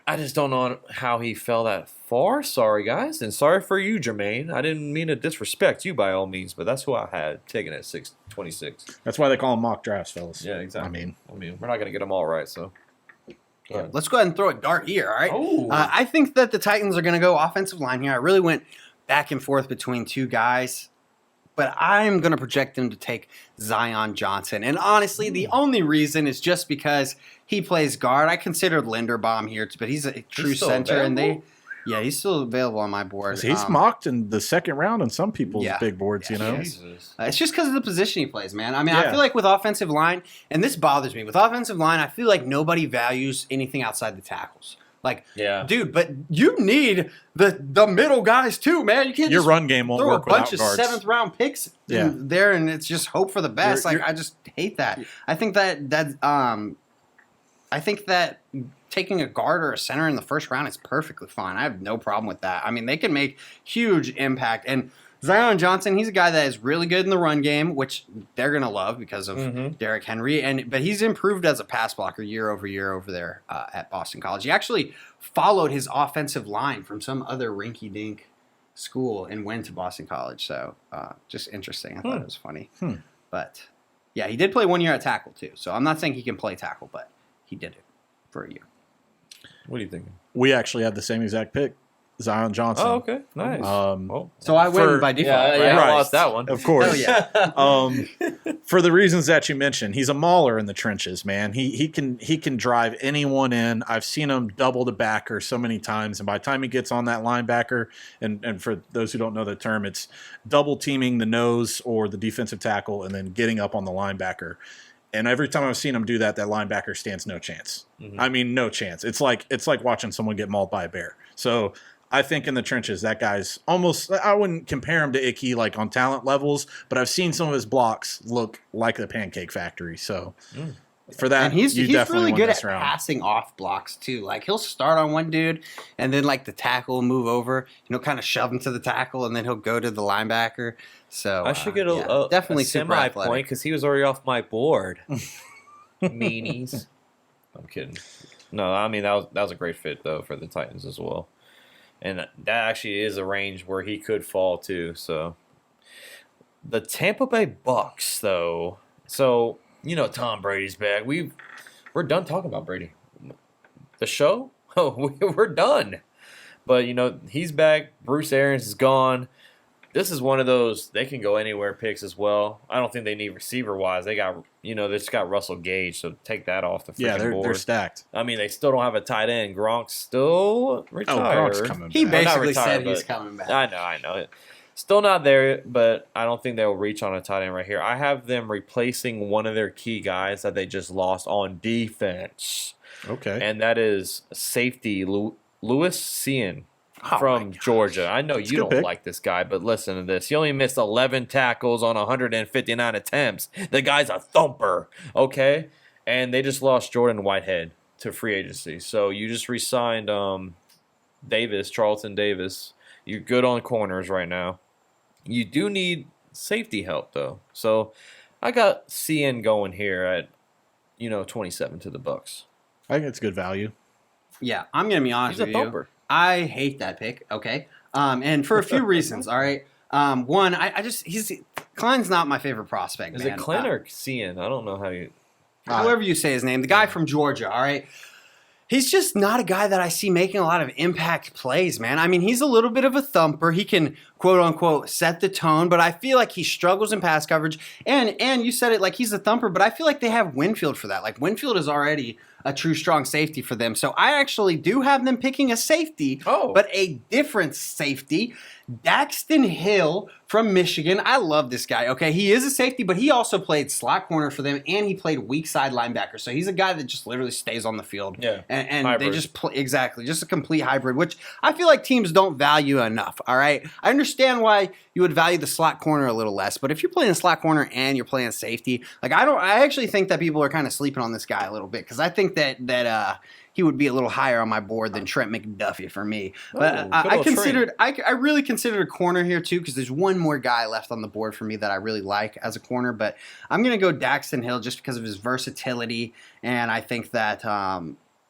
I just don't know how he fell that far. Sorry, guys. And sorry for you, Jermaine. I didn't mean to disrespect you by all means, but that's who I had taken at 626. That's why they call them mock drafts, fellas. Yeah, exactly. I mean, we're not going to get them all right, so. Let's go ahead and throw a dart here, all right? I think that the Titans are going to go offensive line here. I really went back and forth between two guys, but I'm going to project them to take Zion Johnson. And honestly, the only reason is just because he plays guard. I considered Linderbaum here, but he's a true center. Available? And he's still available on my board. He's mocked in the second round on some people's big boards, you know? It's just because of the position he plays, man. I mean, I feel like with offensive line, and this bothers me, with offensive line, I feel like nobody values anything outside the tackles. Like, dude, but you need the middle guys too, man. You can't your run game won't throw work a bunch of guards. 7th round picks in there, and it's just hope for the best. I just hate that. I think that taking a guard or a center in the first round is perfectly fine. I have no problem with that. I mean, they can make huge impact. And Zion Johnson, he's a guy that is really good in the run game, which they're going to love because of Derrick Henry. But he's improved as a pass blocker year over year over there at Boston College. He actually followed his offensive line from some other rinky-dink school and went to Boston College. So just interesting. I thought it was funny. But, yeah, he did play 1 year at tackle, too. So I'm not saying he can play tackle, but he did it for a year. What are you thinking? We actually had the same exact pick, Zion Johnson. Oh, okay. Nice. So I win by default, right? I lost that one. Of course. Oh, yeah. For the reasons that you mentioned, he's a mauler in the trenches, man. He can drive anyone in. I've seen him double the backer so many times, and by the time he gets on that linebacker, and for those who don't know the term, it's double teaming the nose or the defensive tackle and then getting up on the linebacker. And every time I've seen him do that, that linebacker stands no chance. I mean, no chance. It's like watching someone get mauled by a bear. So I think in the trenches, that guy's almost, I wouldn't compare him to Icky like on talent levels, but I've seen some of his blocks look like the Pancake Factory. So for that, and he's definitely really good at round. passing off blocks too. Like he'll start on one dude, and then like the tackle will move over, kind of shove him to the tackle, and then he'll go to the linebacker. So I should get a definitely semi point because he was already off my board. Meanies. I'm kidding. No, I mean that was a great fit though for the Titans as well, and that actually is a range where he could fall too. So the Tampa Bay Bucks though, so Tom Brady's back. We're done talking about Brady. The show, we're done. But he's back. Bruce Arians is gone. This is one of those they can go anywhere picks as well. I don't think they need receiver wise. They got they just got Russell Gage, so take that off the freaking board. They're stacked. I mean, they still don't have a tight end. Gronk's still retired. Gronk's coming back. He basically retired, said he's coming back. I know. Still not there, but I don't think they'll reach on a tight end right here. I have them replacing one of their key guys that they just lost on defense. Okay. And that is safety Lewis Cine from Georgia. I know you don't like this guy, but listen to this. He only missed 11 tackles on 159 attempts. The guy's a thumper, okay? And they just lost Jordan Whitehead to free agency. So you just re-signed Charlton Davis. You're good on corners right now. You do need safety help, though. So I got CN going here at, 27 to the Bucks. I think it's good value. Yeah, I'm going to be honest with you. He's a thumper. I hate that pick, okay? And for a few reasons, all right? One, Klein's not my favorite prospect, Is man. it Klein or Cian? I don't know how you... However you say his name. The guy from Georgia, all right? He's just not a guy that I see making a lot of impact plays, man. I mean, he's a little bit of a thumper. He can, quote unquote, set the tone, but I feel like he struggles in pass coverage. And you said it like he's a thumper, but I feel like they have Winfield for that. Like Winfield is already a true strong safety for them. So I actually do have them picking a safety, but a different safety. Daxton Hill from Michigan. I love this guy. Okay, he is a safety, but he also played slot corner for them, and he played weak side linebacker. So he's a guy that just literally stays on the field. Yeah, and they just play exactly, just a complete hybrid, which I feel like teams don't value enough. All right, I understand why you would value the slot corner a little less, but if you're playing slot corner and you're playing safety, like I actually think that people are kind of sleeping on this guy a little bit because I think that he would be a little higher on my board than Trent McDuffie for me. But I really considered a corner here too because there's one more guy left on the board for me that I really like as a corner. But I'm going to go Daxton Hill just because of his versatility, and I think that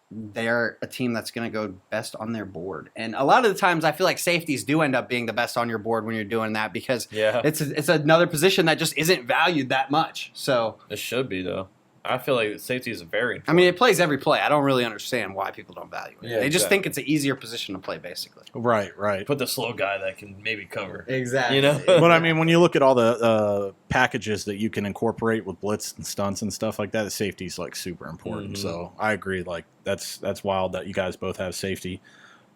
they're a team that's going to go best on their board. And a lot of the times I feel like safeties do end up being the best on your board when you're doing that because it's another position that just isn't valued that much. So it should be though. I feel like safety is very important. I mean, it plays every play. I don't really understand why people don't value it. Yeah, they just think it's an easier position to play, basically. Right. Put the slow guy that can maybe cover. Exactly. You know? But I mean, when you look at all the packages that you can incorporate with blitz and stunts and stuff like that, the safety is like super important. Mm-hmm. So I agree. Like that's wild that you guys both have safety.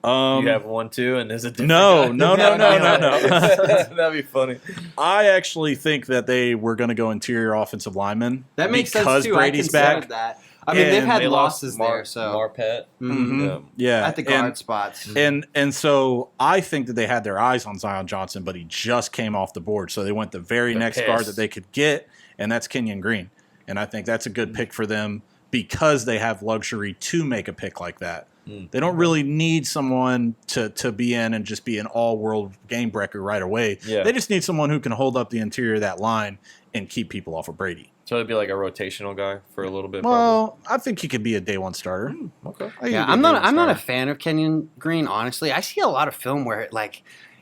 You have one too, and there's a different No. That'd be funny. I actually think that they were going to go interior offensive lineman. That makes because sense too. Brady's back. That. I mean, they've had they losses there, so Marpet. Mm-hmm. Yeah, at the guard spots. And so I think that they had their eyes on Zion Johnson, but he just came off the board, so they went the very next guard that they could get, and that's Kenyon Green. And I think that's a good pick for them because they have luxury to make a pick like that. They don't really need someone to be in and just be an all-world game breaker right away. Yeah. They just need someone who can hold up the interior of that line and keep people off of Brady. So it'd be like a rotational guy for a little bit. Well, I think he could be a day one starter. Okay. Yeah, I'm not a fan of Kenyon Green. Honestly, I see a lot of film where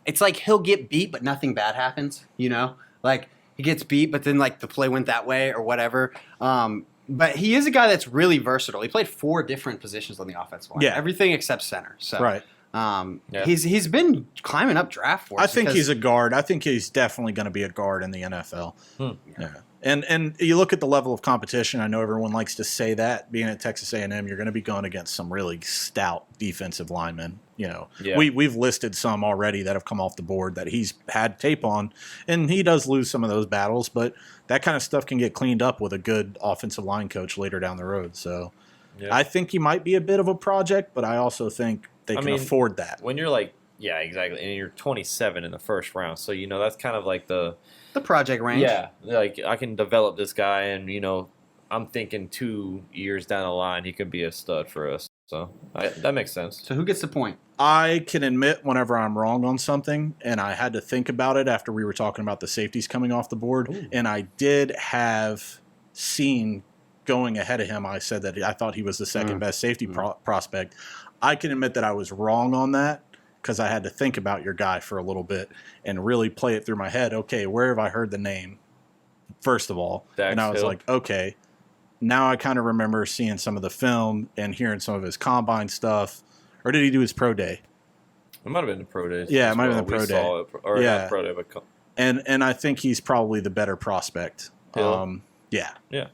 it's like he'll get beat, but nothing bad happens. You know, like he gets beat, but then like the play went that way or whatever. But he is a guy that's really versatile. He played 4 different positions on the offensive line. Yeah. Everything except center. So Right. He's been climbing up draft boards. I think he's a guard. I think he's definitely going to be a guard in the NFL. Yeah. And you look at the level of competition. I know everyone likes to say that. Being at Texas A&M, you're going to be going against some really stout defensive linemen. You know, we've listed some already that have come off the board that he's had tape on, and he does lose some of those battles. But that kind of stuff can get cleaned up with a good offensive line coach later down the road. So I think he might be a bit of a project, but I also think they can afford that. When you're like, yeah, exactly, and you're 27 in the first round, so you know that's kind of like the project range. Yeah, like I can develop this guy, and you know, I'm thinking 2 years down the line he could be a stud for us. So that makes sense. So who gets the point? I can admit whenever I'm wrong on something, and I had to think about it after we were talking about the safeties coming off the board, and I did have seen going ahead of him. I said that I thought he was the second best safety prospect. I can admit that I was wrong on that because I had to think about your guy for a little bit and really play it through my head. Okay, where have I heard the name, first of all? And I was like, okay, now I kind of remember seeing some of the film and hearing some of his combine stuff. Or did he do his pro day? It might have been the pro day. Yeah, it might have been the pro day. Not pro day, but and I think he's probably the better prospect. Yeah.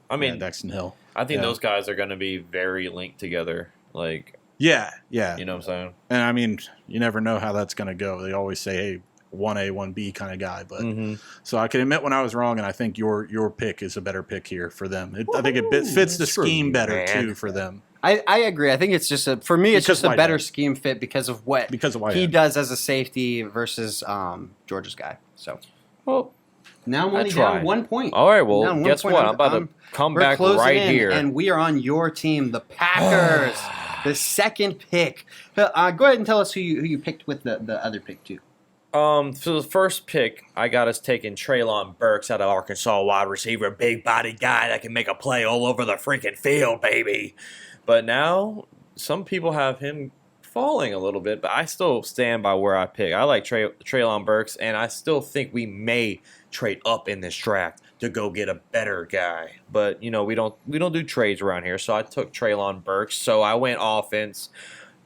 I mean, Daxton Hill. I think those guys are going to be very linked together. Like, yeah. You know what I'm saying? And I mean, you never know how that's going to go. They always say, hey, 1A, 1B kind of guy. But so I can admit when I was wrong, and I think your pick is a better pick here for them. I think it fits the scheme better too for them. I agree. I think it's just for me, it's just a better scheme fit because of what he does as a safety versus Georgia's guy. So, well, now I'm only down 1 point. All right, well, guess what? I'm about to come back right here. And we are on your team, the Packers, the second pick. Go ahead and tell us who you picked with the other pick, too. So the first pick, I got us taking Treylon Burks out of Arkansas, wide receiver, big body guy that can make a play all over the freaking field, baby. But now, some people have him falling a little bit, but I still stand by where I pick. I like Treylon Burks, and I still think we may trade up in this draft to go get a better guy. But we don't do trades around here, so I took Treylon Burks. So I went offense,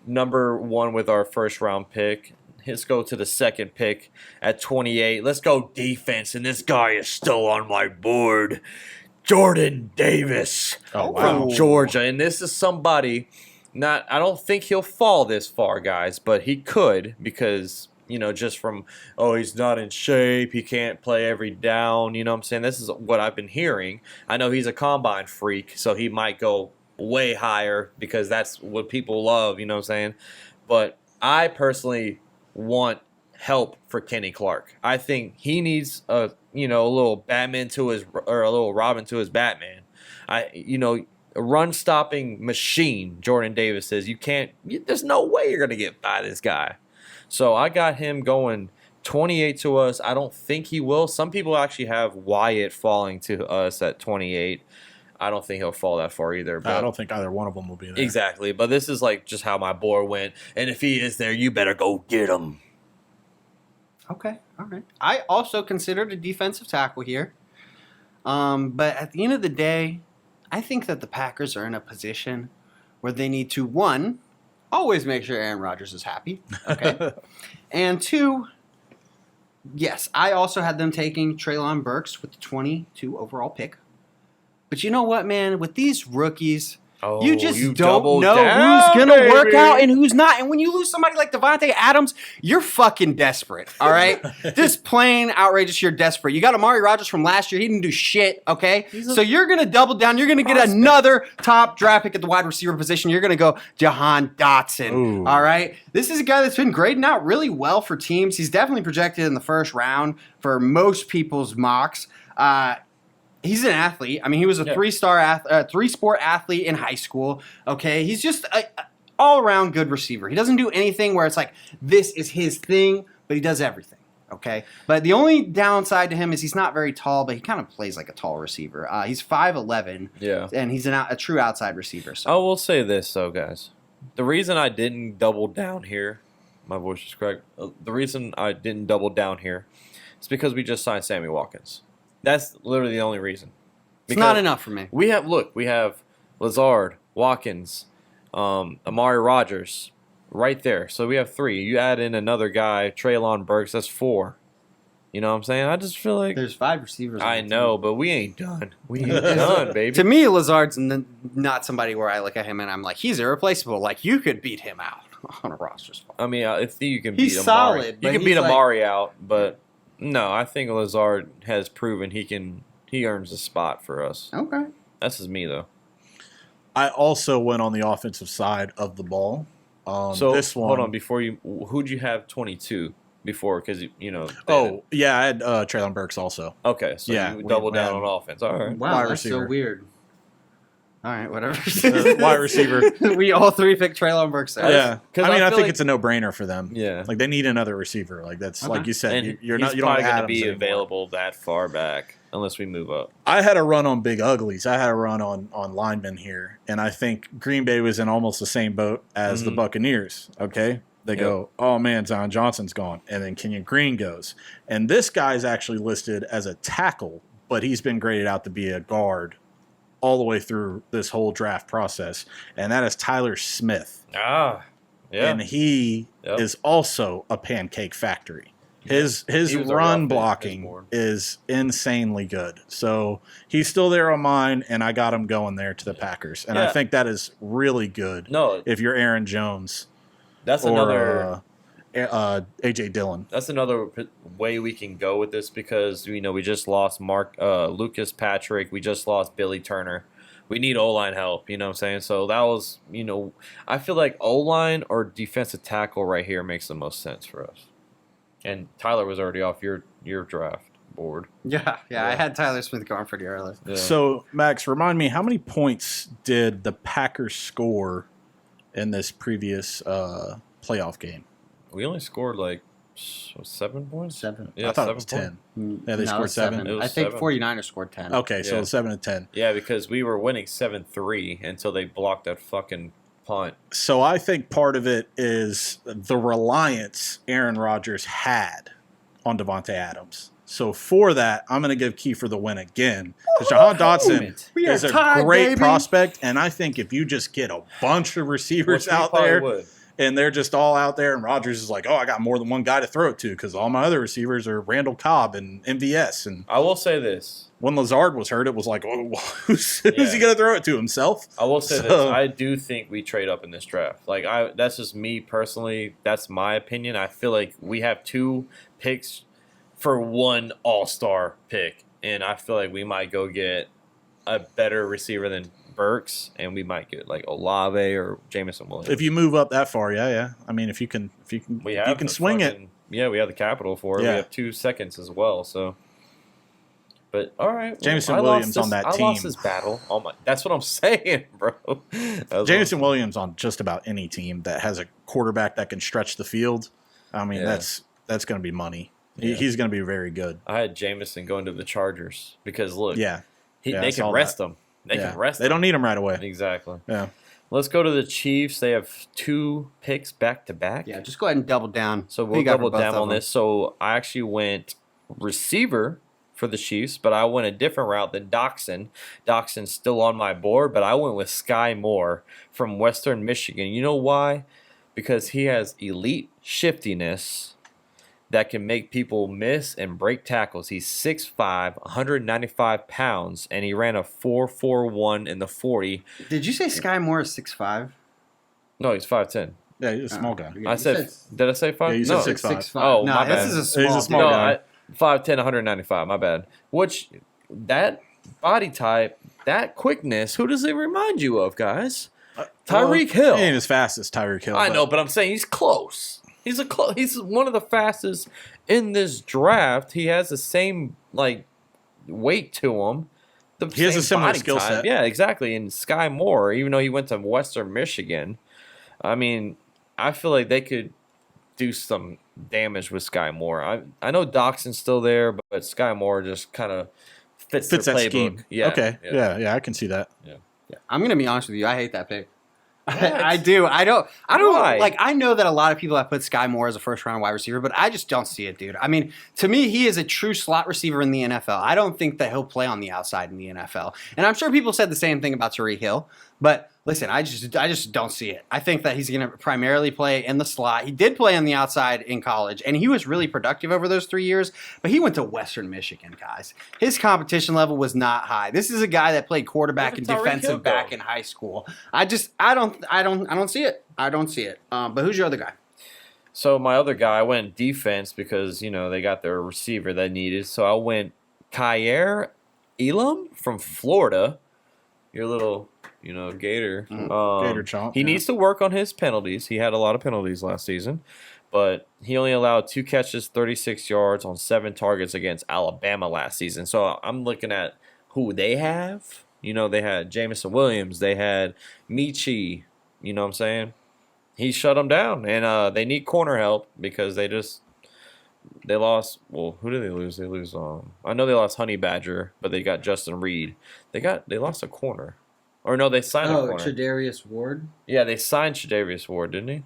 number 1 with our first round pick. Let's go to the second pick at 28. Let's go defense, and this guy is still on my board. Jordan Davis from Georgia, and this is somebody. I don't think he'll fall this far, guys, but he could because, just from, he's not in shape, he can't play every down, you know what I'm saying? This is what I've been hearing. I know he's a combine freak, so he might go way higher because that's what people love, you know what I'm saying? But I personally want help for Kenny Clark. I think he needs a little Batman or a little Robin to his Batman. A run-stopping machine, Jordan Davis is. There's no way you're going to get by this guy. So I got him going 28 to us. I don't think he will. Some people actually have Wyatt falling to us at 28. I don't think he'll fall that far either. But I don't think either one of them will be there. Exactly. But this is like just how my board went. And if he is there, you better go get him. Okay, all right. I also considered a defensive tackle here. But at the end of the day, I think that the Packers are in a position where they need to, 1, always make sure Aaron Rodgers is happy. Okay. And 2, yes, I also had them taking Treylon Burks with the 22 overall pick. But you know what, man? With these rookies, you just don't know who's going to work out and who's not. And when you lose somebody like Devontae Adams, you're fucking desperate, all right? Just plain outrageous, you're desperate. You got Amari Rodgers from last year. He didn't do shit, okay? So you're going to double down. You're going to get another top draft pick at the wide receiver position. You're going to go Johan Dotson, all right? This is a guy that's been grading out really well for teams. He's definitely projected in the first round for most people's mocks. He's an athlete. I mean, he was a three-sport athlete in high school. Okay, he's just an all-around good receiver. He doesn't do anything where it's like this is his thing, but he does everything. Okay, but the only downside to him is he's not very tall, but he kind of plays like a tall receiver. He's 5'11", and he's a true outside receiver. So. I will say this though, guys. The reason I didn't double down here, my voice is correct. The reason I didn't double down here is because we just signed Sammy Watkins. That's literally the only reason. It's not enough for me. We have Lazard, Watkins, Amari Rodgers right there. So we have 3. You add in another guy, Treylon Burks, that's 4. You know what I'm saying? I just feel like there's 5 receivers. I know, but we ain't done. We ain't done, baby. To me, Lazard's not somebody where I look at him and I'm like, he's irreplaceable. Like, you could beat him out on a roster spot. I mean, I think you can beat Amari. Solid. You can beat Amari out, but... No, I think Lazard has proven he earns a spot for us. Okay. That's just me, though. I also went on the offensive side of the ball. So this one, hold on, who'd you have 22 before? Because, yeah, I had Treylon Burks also. Okay, so you doubled down on offense. All right. Wow, that's so weird. All right, whatever. Wide receiver. We all 3 picked Treylon Burks. Yeah, I think it's a no-brainer for them. Yeah, like they need another receiver. Like that's like you said, and you don't probably going to be available that far back unless we move up. I had a run on big uglies. I had a run on linemen here, and I think Green Bay was in almost the same boat as the Buccaneers. Okay, they go, oh man, Zion Johnson's gone, and then Kenyon Green goes, and this guy's actually listed as a tackle, but he's been graded out to be a guard all the way through this whole draft process, and that is Tyler Smith. Yeah. And he is also a pancake factory. His run blocking is insanely good. So he's still there on mine, and I got him going there to the Packers. And I think that is really good if you're Aaron Jones. That's another... A.J. Dillon. That's another way we can go with this because we just lost Lucas Patrick. We just lost Billy Turner. We need O-line help. You know what I'm saying? So that was I feel like O-line or defensive tackle right here makes the most sense for us. And Tyler was already off your draft board. Yeah. I had Tyler Smith going pretty early. Yeah. So Max, remind me, how many points did the Packers score in this previous playoff game? We only scored like 7 points? 7. Yeah, I thought it was 10. Yeah, they scored 7. I think 49ers scored 10. Okay, so 7 and 10. Yeah, because we were winning 7-3 until they blocked that fucking punt. So I think part of it is the reliance Aaron Rodgers had on Devontae Adams. So for that, I'm going to give Kiefer the win again. Because Johan Dotson is a great prospect. And I think if you just get a bunch of receivers out there, and they're just all out there, and Rodgers is like, oh, I got more than one guy to throw it to because all my other receivers are Randall Cobb and MVS. And I will say this. When Lazard was hurt, it was like, oh, who's he going to throw it to, himself? I will say this. I do think we trade up in this draft. Like, that's just me personally. That's my opinion. I feel like we have 2 picks for 1 all-star pick, and I feel like we might go get a better receiver than Burks, and we might get like Olave or Jameson Williams. If you move up that far, yeah. I mean, if you can swing it. Yeah, we have the capital for it. Yeah. We have 2 seconds as well. So, but all right, Jameson Williams on that team. I lost this battle. That's what I'm saying, bro. Jameson Williams on just about any team that has a quarterback that can stretch the field. I mean, that's going to be money. Yeah. He's going to be very good. I had Jameson going to the Chargers because look, they can rest him. They can rest him. They don't need him right away. Exactly. Yeah. Let's go to the Chiefs. They have 2 picks back to back. Yeah, just go ahead and double down. So we'll double down on this. So I actually went receiver for the Chiefs, but I went a different route than Daxton. Daxton's still on my board, but I went with Skye Moore from Western Michigan. You know why? Because he has elite shiftiness that can make people miss and break tackles. He's 6'5", 195 pounds, and he ran a 4.41 in the 40. Did you say Skye Moore is 6'5"? No, he's 5'10". Yeah, he's a small guy. Did I say 5? Yeah, you said 6'5". Oh, no, my bad. This is a small, he's a small guy. 5'10", 195, my bad. Which, that body type, that quickness, who does it remind you of, guys? Tyreek Hill. He ain't as fast as Tyreek Hill. I know, but I'm saying he's close. He's one of the fastest in this draft. He has the same weight to him. He has a similar skill set. Yeah, exactly. And Skye Moore, even though he went to Western Michigan, I mean, I feel like they could do some damage with Skye Moore. I know Doxson's still there, but Skye Moore just kind of fits their that playbook. Scheme. Yeah. Okay. Yeah, I can see that. Yeah. I'm gonna be honest with you. I hate that pick. What? I do. I don't Why? like. I know that a lot of people have put Skye Moore as a first-round wide receiver, but I just don't see it, dude. I mean, to me, he is a true slot receiver in the NFL. I don't think that he'll play on the outside in the NFL. And I'm sure people said the same thing about Tyreek Hill, but listen, I just don't see it. I think that he's going to primarily play in the slot. He did play on the outside in college, and he was really productive over those 3 years, but he went to Western Michigan, guys. His competition level was not high. This is a guy that played quarterback and defensive back in high school. I don't see it. I don't see it. But who's your other guy? So my other guy, I went defense because, they got their receiver they needed. So I went Kyer Elam from Florida. Your little, Gator. Gator chomp. He needs to work on his penalties. He had a lot of penalties last season. But he only allowed 2 catches, 36 yards on 7 targets against Alabama last season. So I'm looking at who they have. They had Jameson Williams. They had Michi. You know what I'm saying? He shut them down. And they need corner help because they lost. Well, who did they lose? They lose. I know they lost Honey Badger, but they got Justin Reed. They lost a corner. Or no, they signed a corner. Tre'Davious Ward? Yeah, they signed Tre'Davious Ward, didn't he?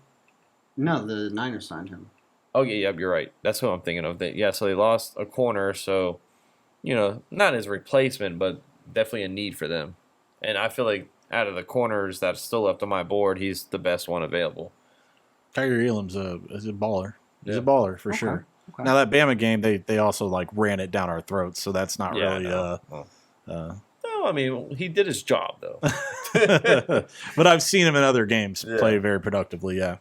No, the Niners signed him. Oh, yeah, you're right. That's who I'm thinking of. So they lost a corner, so, not his replacement, but definitely a need for them. And I feel like out of the corners that's still left on my board, he's the best one available. Kyer Elam's a baller. He's a baller for sure. Okay. Now, that Bama game, they also, ran it down our throats, so that's not really... No, I mean, he did his job, though. But I've seen him in other games play very productively, yeah.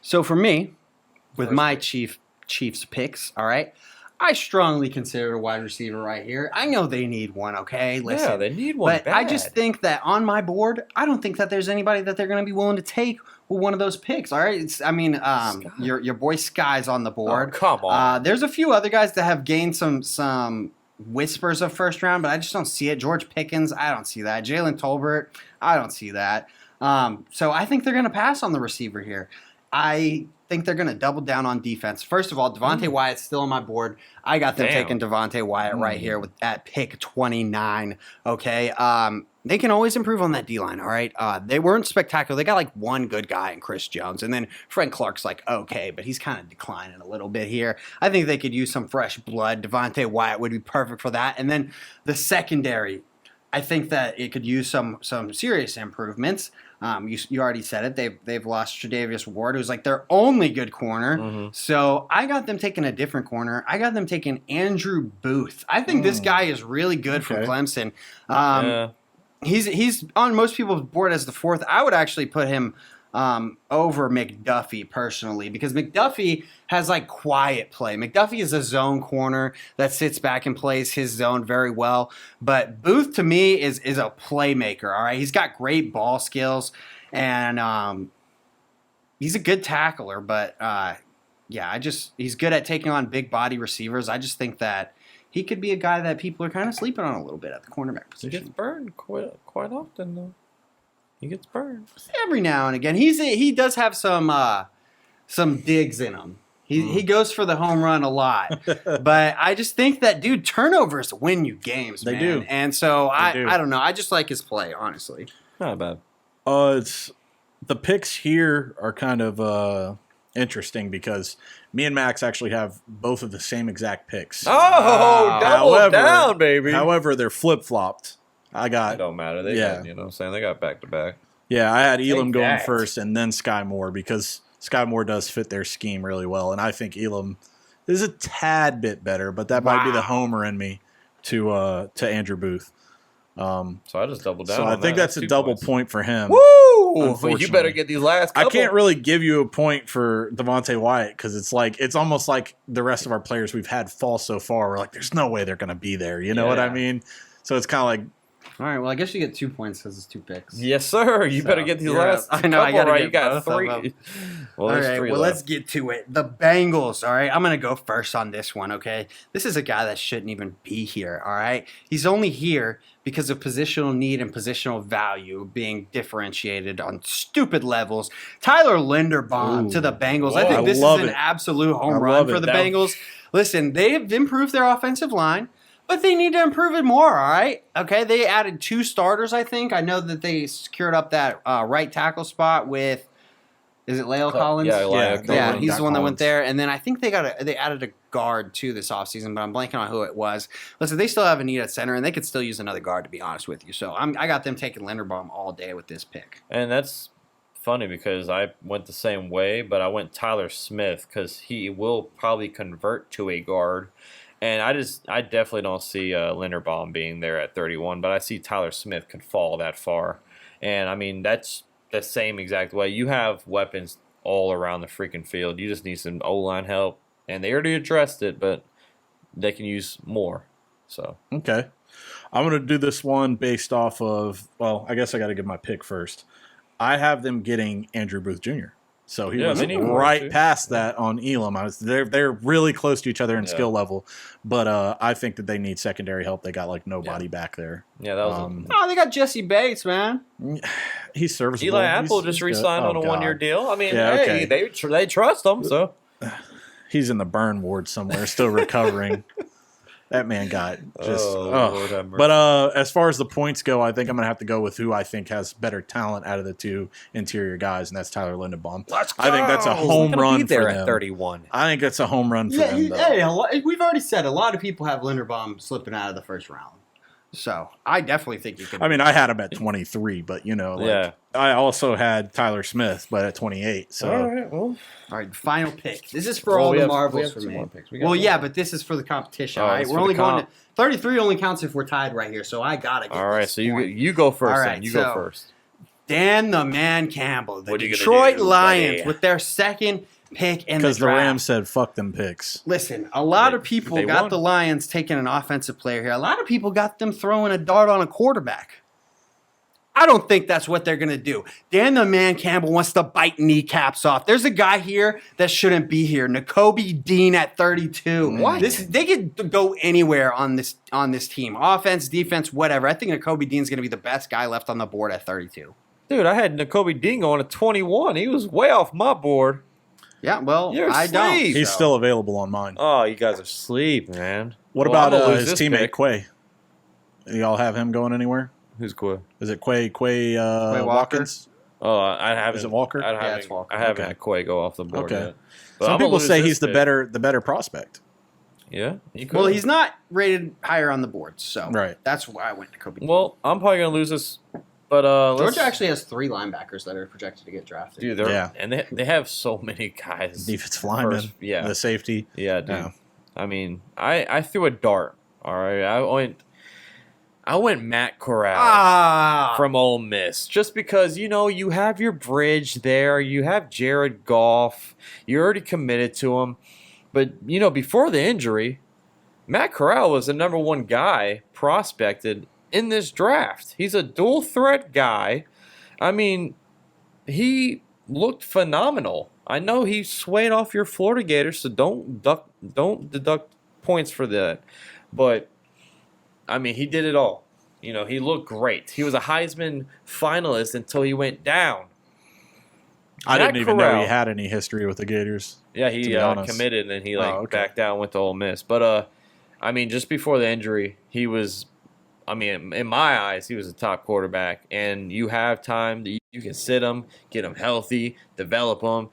So for me, with my Chiefs picks, all right, I strongly consider a wide receiver right here. I know they need one, okay? Listen, yeah, they need one but I just think that on my board, I don't think that there's anybody that they're going to be willing to take with one of those picks, all right? Your boy Skye's on the board. Oh, come on. There's a few other guys that have gained some whispers of first round, but I just don't see it. George Pickens, I don't see that. Jalen Tolbert, I don't see that. So I think they're going to pass on the receiver here. I think they're going to double down on defense. First of all, Devontae Wyatt's still on my board. I got them taking Devontae Wyatt right here at pick 29. Okay. they can always improve on that D-line, all right? They weren't spectacular. They got like one good guy in Chris Jones, and then Frank Clark's like, okay, but he's kind of declining a little bit here. I think they could use some fresh blood. Devontae Wyatt would be perfect for that. And then the secondary, I think that it could use some serious improvements. You already said it. They've lost Tre'Davious Ward, who's like their only good corner. Mm-hmm. So I got them taking a different corner. I got them taking Andrew Booth. I think this guy is really good from Clemson. He's on most people's board as the fourth. I would actually put him over McDuffie personally, because McDuffie has like quiet play. McDuffie is a zone corner that sits back and plays his zone very well. But Booth to me is a playmaker. All right, he's got great ball skills, and he's a good tackler. But he's good at taking on big body receivers. I just think that he could be a guy that people are kind of sleeping on a little bit at the cornerback position. He gets burned quite often though. He gets burned every now and again. He does have some digs in him. He goes for the home run a lot. But I just think that, dude, turnovers win you games, man. They do. And so I don't know. I just like his play, honestly. Not bad. It's the picks here are kind of interesting because me and Max actually have both of the same exact picks. Oh, double down, baby. However, they're flip-flopped. It don't matter. They got, you know what I'm saying? They got back-to-back. Yeah, I had Elam going first and then Skye Moore because Skye Moore does fit their scheme really well. And I think Elam is a tad bit better, but that might be the homer in me to Andrew Booth. So I just doubled down. So I think that's a double point for him. Woo! You better get these last couple. I can't really give you a point for Devontae Wyatt because it's almost like the rest of our players we've had fall so far. We're like, there's no way they're going to be there. You know what I mean? So it's kind of like, all right, well, I guess you get 2 points because it's 2 picks. Yes, sir. You better get these last couple right. You got 3. Well, all right, let's get to it. The Bengals, all right? I'm going to go first on this one, okay? This is a guy that shouldn't even be here, all right? He's only here because of positional need and positional value being differentiated on stupid levels. Tyler Linderbaum to the Bengals. I think this is an absolute home run for the Bengals. Listen, they've improved their offensive line. But they need to improve it more, all right? Okay, they added 2 starters, I think. I know that they secured up that right tackle spot with, is it La'el Collins? Yeah, he's the one that went there. And then I think they added a guard too this offseason, but I'm blanking on who it was. Listen, they still have a need at center, and they could still use another guard, to be honest with you. So I got them taking Linderbaum all day with this pick. And that's funny because I went the same way, but I went Tyler Smith because he will probably convert to a guard. And I definitely don't see Linderbaum being there at 31, but I see Tyler Smith could fall that far. And, I mean, that's the same exact way. You have weapons all around the freaking field. You just need some O-line help. And they already addressed it, but they can use more. So okay. I'm going to do this one based off of, well, I guess I got to give my pick first. I have them getting Andrew Booth Jr., so he was right past that on Elam. They're really close to each other in skill level, but I think that they need secondary help. They got like nobody back there. Yeah, that was. They got Jesse Bates, man. He's serviceable. Eli Apple just re-signed on a 1-year deal. I mean, they trust him, so he's in the burn ward somewhere, still recovering. That man got just. But as far as the points go, I think I'm gonna have to go with who I think has better talent out of the 2 interior guys, and that's Tyler Linderbaum. Let's go! I think that's a home run for them. At 31. I think that's a home run for them. We've already said a lot of people have Linderbaum slipping out of the first round. So I definitely think you can. I mean, I had him at 23, but I also had Tyler Smith, but at 28. So all right, final pick. This is for all the marbles for me. But this is for the competition. All right, we're only going to 33. Only counts if we're tied right here. So I gotta get. All right, so you go first. All right, go first. Dan the Man Campbell, the Detroit Lions, with their second pick in the draft. Because the Rams said, fuck them picks. Listen, a lot of people got the Lions taking an offensive player here. A lot of people got them throwing a dart on a quarterback. I don't think that's what they're going to do. Dan the Man Campbell wants to bite kneecaps off. There's a guy here that shouldn't be here. Nakobe Dean at 32. What? They could go anywhere on this team. Offense, defense, whatever. I think Nakobe Dean's going to be the best guy left on the board at 32. Dude, I had Nakobe Dean going at 21. He was way off my board. Yeah, well, I don't. He's still available on mine. Oh, you guys are asleep, man. What about his teammate, Quay? Do y'all have him going anywhere? Who's Quay? Is it Quay Walker? Watkins? Oh, I haven't. Is it Walker? it's Walker. I haven't had Quay go off the board Okay. yet. But Some I'm gonna people lose say this he's the pick. better prospect. Yeah. You could. Well, he's not rated higher on the board, so Right. that's why I went to Kobe. Well, I'm probably gonna lose this, but Georgia actually has 3 linebackers that are projected to get drafted. dude, and they have so many guys. Defensive lineman, yeah, the safety. yeah, dude. Yeah. I mean, I threw a dart. All right, I went Matt Corral from Ole Miss just because you have your bridge there. You have Jared Goff. You're already committed to him, but before the injury, Matt Corral was the number 1 guy prospected in this draft. He's a dual threat guy. I mean, he looked phenomenal. I know he swayed off your Florida Gators, so don't deduct points for that. But I mean, he did it all. He looked great. He was a Heisman finalist until he went down. I Matt didn't even Corral, know he had any history with the Gators. Yeah, he committed and he backed out and went to Ole Miss. But I mean, just before the injury, he was. I mean, in my eyes, he was a top quarterback, and you have time that you can sit him, get him healthy, develop him.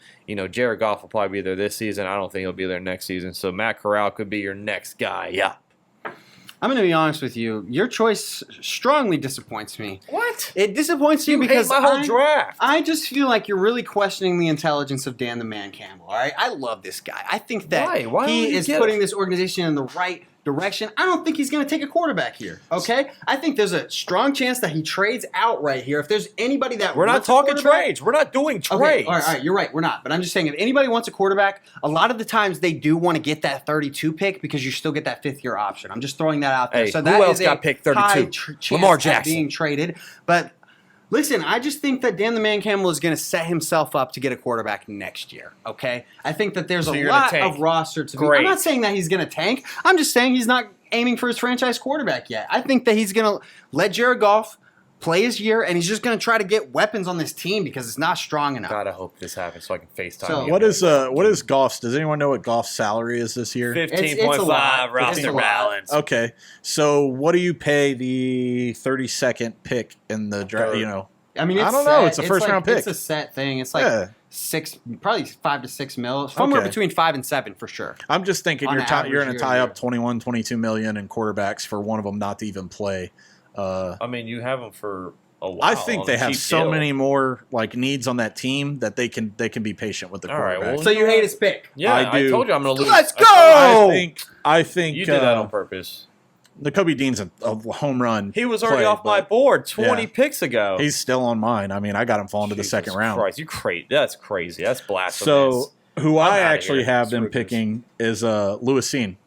Jared Goff will probably be there this season. I don't think he'll be there next season. So Matt Corral could be your next guy. Yeah. I'm going to be honest with you. Your choice strongly disappoints me. What? It disappoints me You because hate my whole draft. I just feel like you're really questioning the intelligence of Dan the Man Campbell. All right, I love this guy. I think that Why he is putting this organization in the right direction. I don't think he's going to take a quarterback here. Okay, I think there's a strong chance that he trades out right here. If there's anybody that We're not wants a talking quarterback- trades. We're not doing trades. Okay, all right, you're right. We're not. But I'm just saying, if anybody wants a quarterback, a lot of the times they do want to get that 32 pick because you still get that 5th-year option. I'm just throwing that out there. Hey, so who that else is got a picked 32? high chance Lamar at Jackson. being traded. But listen, I just think that Dan the Man Campbell is going to set himself up to get a quarterback next year. Okay, I think that there's So a you're gonna lot tank. of roster to be. Great. I'm not saying that he's going to tank. I'm just saying he's not aiming for his franchise quarterback yet. I think that he's going to let Jared Goff play his year, and he's just going to try to get weapons on this team because it's not strong enough. God, I hope this happens so I can FaceTime So- you. What is Goff's? Does anyone know what Goff's salary is this year? 15.5 It's roster a lot. balance. Okay, so what do you pay the 32nd pick in the draft? Third. I mean, it's I don't know. set. It's a first-round pick. It's a set thing. It's like Yeah. probably 5 to 6 mil, somewhere Okay. between 5 and 7 for sure. I'm just thinking On you're average, going to year tie to up year. 21, 22 million in quarterbacks for one of them not to even play. I mean, you have them for a while. I think on they a have cheap so deal. many more needs on that team that they can be patient with the All right, quarterback. well, So you hate his pick. Yeah, I I do. told you I'm going to lose. Let's I told you- go! I think You did that on purpose. the Kobe Dean's a home run. He was already play, off my but board 20 yeah. picks ago. He's still on mine. I mean, I got him falling to the Jesus second round. Christ, that's crazy. That's blasphemous. So who I'm I outta actually here. have them Screw this. picking is Lewisine.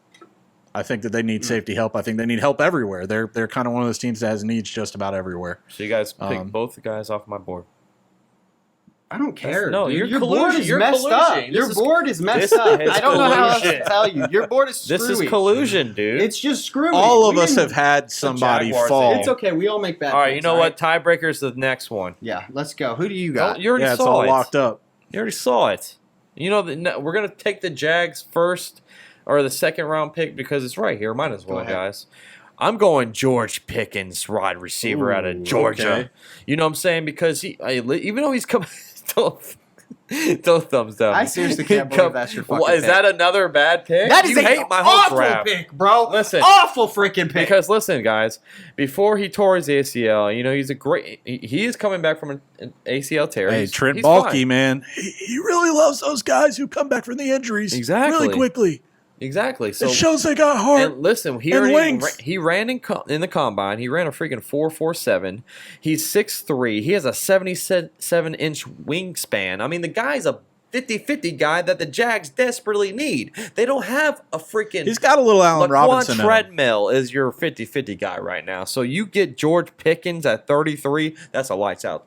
I think that they need safety help. I think they need help everywhere. They're kind of one of those teams that has needs just about everywhere. So you guys picked both the guys off my board. I don't care. No, dude. you're Your board collusion. is You're messed up. collusion. Your This is- board is messed this up. is I don't know how else to collusion. tell you. Your board is This screwy. is collusion, dude. It's just screwy. All of We us didn't- have had somebody Jaguars, fall. It's okay. We all make bad all right, picks, you know all what? Tiebreaker's the next one. Yeah, let's go. Who do you got? You already Yeah, it's saw all it. locked up. You already saw it. You know, we're going to take the Jags first or the second round pick because it's right here. Might as well, ahead. guys. I'm going George Pickens, wide receiver out of Georgia. okay. You know what I'm saying? Because even though he's coming, don't thumbs down. I seriously can't believe that's your fucking Is pick. that another bad pick? That is you an hate my whole awful draft. pick, bro. Listen. Awful freaking pick. Because listen, guys, before he tore his ACL, he's a great. He is coming back from an ACL tear. Hey, He's- Trent he's Baalke, fine. man, he really loves those guys who come back from the injuries Exactly. really quickly. Exactly. So It shows they got heart. and listen, he and already length. he ran in the combine. He ran a freaking 4.47. He's 6'3". He has a 77-inch wingspan. I mean, the guy's a 50-50 guy that the Jags desperately need. They don't have a freaking. He's got a little Allen Laquan Robinson in him. Treadmill is your 50-50 guy right now. So you get George Pickens at 33. That's a lights out.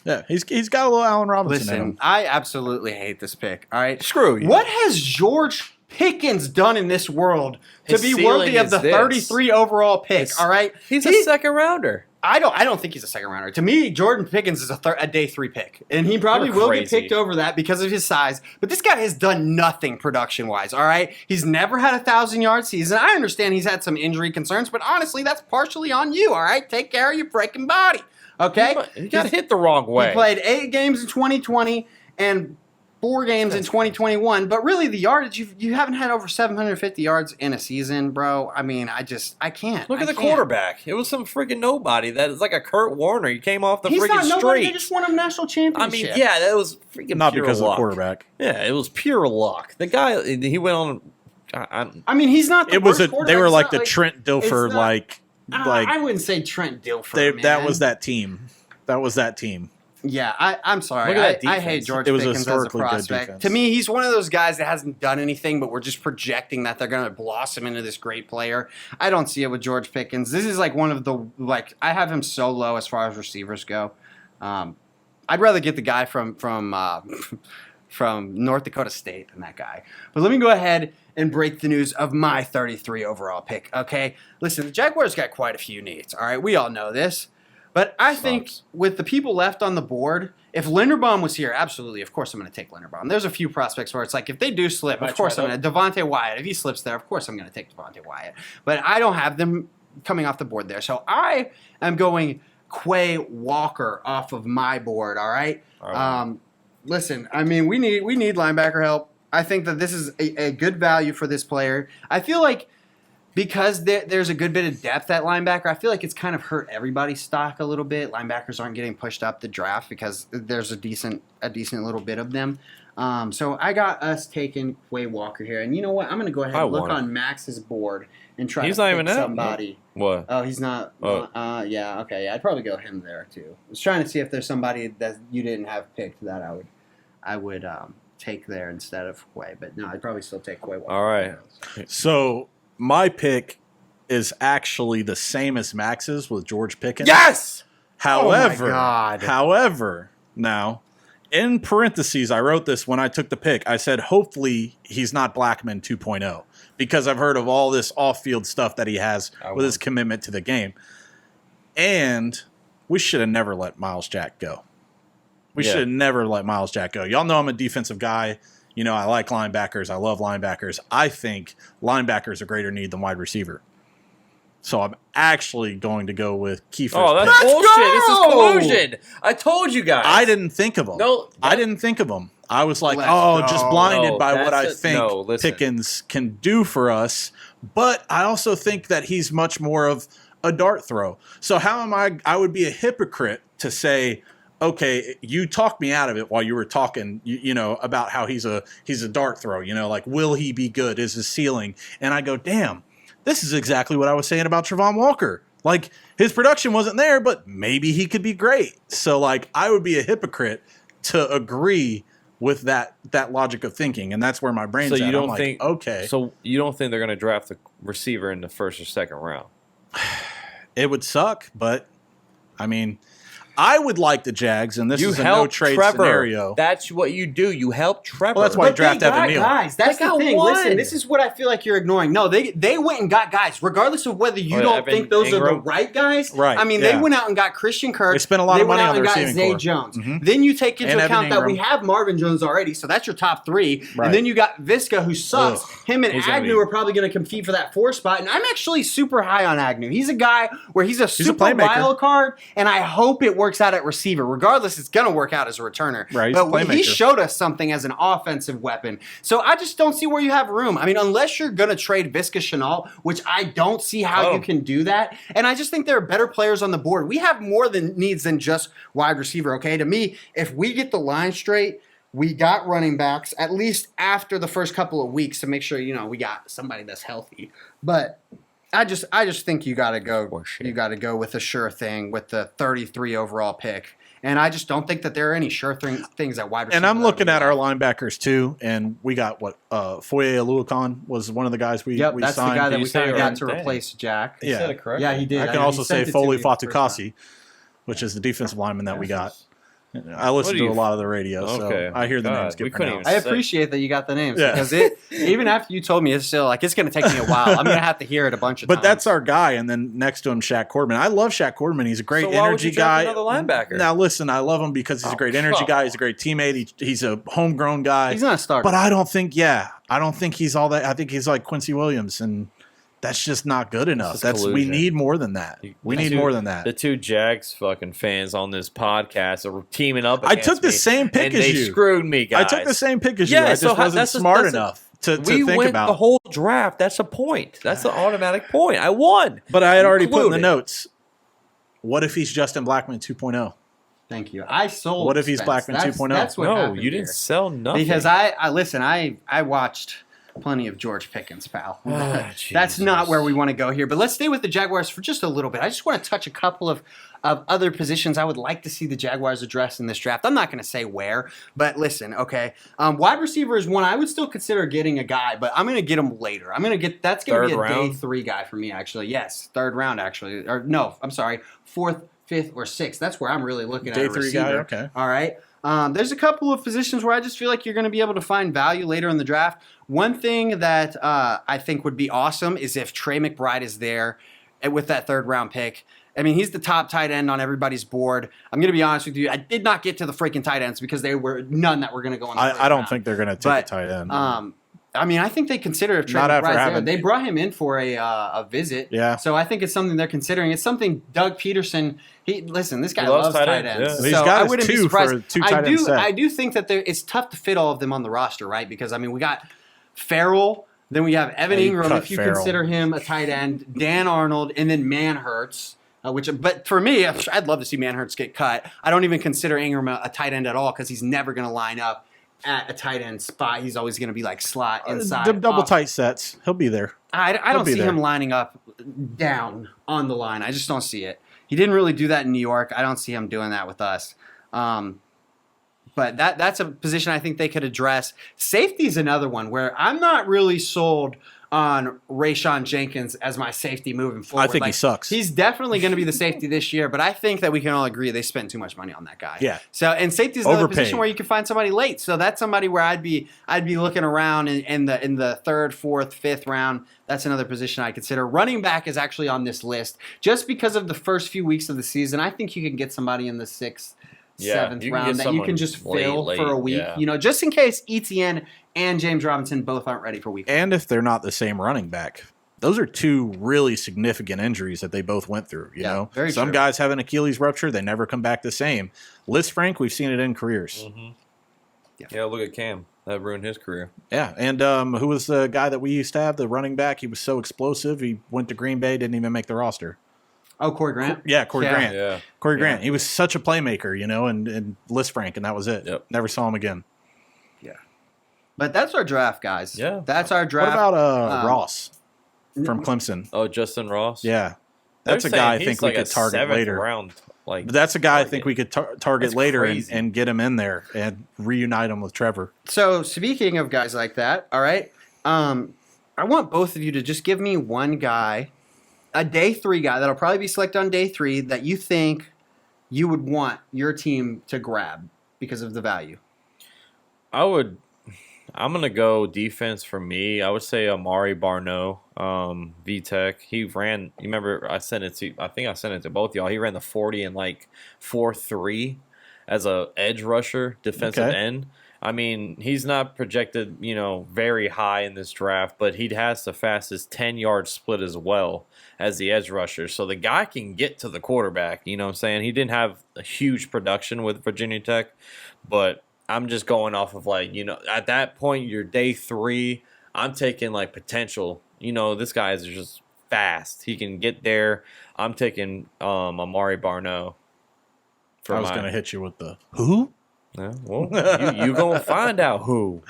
Yeah, he's got a little Allen Robinson in Listen, him. I absolutely hate this pick. All right, Screw you. What has George Pickens done in this world to His be ceiling worthy of is the this. 33 overall pick? All right, He's a second rounder. I don't think he's a second rounder. To me, Jordan Pickens is a day 3 pick, and he probably will get picked over that because of his size. But this guy has done nothing production wise. All right, he's never had a 1,000-yard season. I understand he's had some injury concerns, but honestly, that's partially on you. All right, take care of your freaking body. Okay, he got hit the wrong way. He played 8 games in 2020 and 4 games in 2021, but really the yardage, you haven't had over 750 yards in a season, bro. I mean, I can't. Look at the quarterback. It was some freaking nobody. That is like a Kurt Warner. He came off the freaking street. He's not nobody. They just won a national championship. I mean, yeah, that was freaking not pure because luck. of the quarterback. Yeah, it was pure luck. The guy, he went on. I mean, he's not. They were like the Trent Dilfer, I wouldn't say Trent Dilfer. That was that team. Yeah, I'm sorry. I hate George Pickens as a prospect. To me, he's one of those guys that hasn't done anything, but we're just projecting that they're going to blossom into this great player. I don't see it with George Pickens. This is like one of the I have him so low as far as receivers go. I'd rather get the guy from North Dakota State than that guy. But let me go ahead and break the news of my 33 overall pick. Okay, listen, the Jaguars got quite a few needs. All right, we all know this. But I think with the people left on the board, if Linderbaum was here, absolutely, of course I'm going to take Linderbaum. There's a few prospects where it's like, if they do slip, of course I'm going to. Devontae Wyatt, if he slips there, of course I'm going to take Devontae Wyatt. But I don't have them coming off the board there. So I am going Quay Walker off of my board, all right? Listen, I mean, we need linebacker help. I think that this is a good value for this player. I feel like because there's a good bit of depth at linebacker, I feel like it's kind of hurt everybody's stock a little bit. Linebackers aren't getting pushed up the draft because there's a decent little bit of them. So I got us taking Quay Walker here. And you know what? I'm going to go ahead and look on Max's board and try to pick somebody. What? Oh, he's not. Yeah, okay. Yeah, I'd probably go him there too. I was trying to see if there's somebody that you didn't have picked that I would take there instead of Quay. But no, I'd probably still take Quay Walker. All right. So my pick is actually the same as Max's with George Pickens. Yes! However, oh my God. Now, in parentheses, I wrote this when I took the pick. I said, hopefully he's not Blackman 2.0 because I've heard of all this off-field stuff that he has with his commitment to the game. And we should have never let Miles Jack go. We should have never let Miles Jack go. Y'all know I'm a defensive guy. You know, I like linebackers. I love linebackers. I think linebackers are greater need than wide receiver. So I'm actually going to go with Kiefer's that's pick. bullshit. This is collusion. I told you guys. I didn't think of him. I didn't think of him. I was like, just blinded by what I think Pickens can do for us. But I also think that he's much more of a dart throw. So how am I would be a hypocrite to say, okay, you talked me out of it while you were talking, you know, about how he's a dart throw, you know, like, will he be good? Is his ceiling? And I go, damn, this is exactly what I was saying about Travon Walker. Like, his production wasn't there, but maybe he could be great. So, like, I would be a hypocrite to agree with that logic of thinking, and that's where my brain's at. You don't I'm think, like, okay. So you don't think they're going to draft the receiver in the first or second round? It would suck, but, I mean, I would like the Jags, and this is a no-trade scenario. That's what you do. You help Trevor. Well, that's why you draft Evan Neal. Guys, that's the thing. Listen, this is what I feel like you're ignoring. No, they went and got guys, regardless of whether you don't think those are the right guys. Right. I mean, they went out and got Christian Kirk. They spent a lot of money on the receiving Zay core. Jones. Mm-hmm. Then you take into account that we have Marvin Jones already, so that's your top 3. Right. And then you got Visca, who sucks. Him and Agnew are probably going to compete for that 4 spot. And I'm actually super high on Agnew. He's a guy where he's a super wild card, and I hope it works out at receiver. Regardless, it's going to work out as a returner. Right, but he showed us something as an offensive weapon. So I just don't see where you have room. I mean, unless you're going to trade Visca Chenault, which I don't see how you can do that. And I just think there are better players on the board. We have more needs than just wide receiver, okay? To me, if we get the line straight, we got running backs, at least after the first couple of weeks, to make sure, you know, we got somebody that's healthy. But I just think you got to go. You got to go with a sure thing with the 33 overall pick. And I just don't think that there are any sure things at wide receiver. And I'm looking at our linebackers too, and we got Foye Aluakon was one of the guys we signed. That's the guy that we kind of got to replace Jack. He said it correctly. Yeah, he did. I can also say Foley Fatukasi, which is the defensive lineman that we got. I listen to a lot of the radio, Okay. so I hear the names get pronounced. I appreciate that you got the names because even after you told me, it's still like it's going to take me a while. I'm going to have to hear it a bunch of times. But that's our guy, and then next to him, Shaq Corbin. I love Shaq Corbin. He's a great energy guy. Another linebacker. Now listen, I love him because he's a great energy guy. He's a great teammate. He's a homegrown guy. He's not a starter. But I don't think he's all that. I think he's like Quincy Williams, and that's just not good enough. We need more than that. We need more than that. The two Jags fucking fans on this podcast are teaming up. I took the same pick as you. They screwed me, guys. I took the same pick as you. I just wasn't smart enough to think about. We went the whole draft. That's a point. That's an automatic point. I won. But I had already put in the notes. What if he's Justin Blackman 2.0? Thank you. I sold. What if he's Blackman 2.0? That's what happened. You didn't sell nothing. Because I watched plenty of George Pickens, pal. That's not where we want to go here. But let's stay with the Jaguars for just a little bit. I just want to touch a couple of other positions I would like to see the Jaguars address in this draft. I'm not going to say where, but listen, okay. Wide receiver is one I would still consider getting a guy, but I'm going to get him later. That's going to be a day 3 guy for me, actually. Yes, 3rd round, actually. Or no, I'm sorry, 4th, 5th, or 6th. That's where I'm really looking at a receiver. Day 3 guy, okay. All right. There's a couple of positions where I just feel like you're going to be able to find value later in the draft. One thing that I think would be awesome is if Trey McBride is there with that 3rd round pick. I mean, he's the top tight end on everybody's board. I'm going to be honest with you. I did not get to the freaking tight ends because there were none that were going to go on the I don't think they're going to take a tight end. I mean, I think they consider if Trey McBride's there. They brought him in for a visit. Yeah. So I think it's something they're considering. It's something Doug Peterson. this guy loves tight ends. Yeah. He's got his 2 for 2 tight ends. I do think that it's tough to fit all of them on the roster, right? Because I mean, we got Farrell, then we have Evan Ingram, if you consider him a tight end, Dan Arnold, and then Manhurts. But for me, I'd love to see Manhurts get cut. I don't even consider Ingram a tight end at all because he's never going to line up at a tight end spot. He's always going to be like slot inside. The double tight sets. He'll be there. I don't see him lining up down on the line. I just don't see it. He didn't really do that in New York. I don't see him doing that with us. But that's a position I think they could address. Safety is another one where I'm not really sold on Rayshon Jenkins as my safety moving forward. I think he sucks. He's definitely going to be the safety this year, but I think that we can all agree they spent too much money on that guy. Yeah. So, and safety is another position where you can find somebody late. So that's somebody where I'd be looking around in the 3rd, 4th, 5th round. That's another position I consider. Running back is actually on this list just because of the first few weeks of the season. I think you can get somebody in the 6th, 7th round that you can just fill for a week, just in case ETN and James Robinson both aren't ready for week 1. And if they're not the same running back. Those are 2 really significant injuries that they both went through, you know. Some guys have an Achilles rupture, they never come back the same. Liz Frank, we've seen it in careers. Mm-hmm. Yeah, look at Cam. That ruined his career. Yeah, and who was the guy that we used to have, the running back? He was so explosive, he went to Green Bay, didn't even make the roster. Oh, Corey Grant? Corey Grant. Yeah. Corey Grant. He was such a playmaker, and Liz Frank, and that was it. Yep. Never saw him again. Yeah. But that's our draft, guys. Yeah. That's our draft. What about Ross from Clemson? Oh, Justin Ross? Yeah. That's a guy I think we could target later. Round, but that's a guy I think we could target later and get him in there and reunite him with Trevor. So, speaking of guys like that, all right, I want both of you to just give me one guy, a day 3 guy that'll probably be selected on day 3 that you think you would want your team to grab because of the value. I'm going to go defense for me. I would say Amari Barno, VTech. He ran, you remember I think I sent it to both y'all. He ran the 40 in like 4.3 as a edge rusher, defensive end. I mean, he's not projected, very high in this draft, but he has the fastest 10-yard split as well as the edge rusher. So the guy can get to the quarterback, you know what I'm saying? He didn't have a huge production with Virginia Tech, but I'm just going off of at that point, you're day 3. I'm taking potential. This guy is just fast. He can get there. I'm taking Amari Barno. I was going to hit you with the who? Yeah, well, you gonna find out who.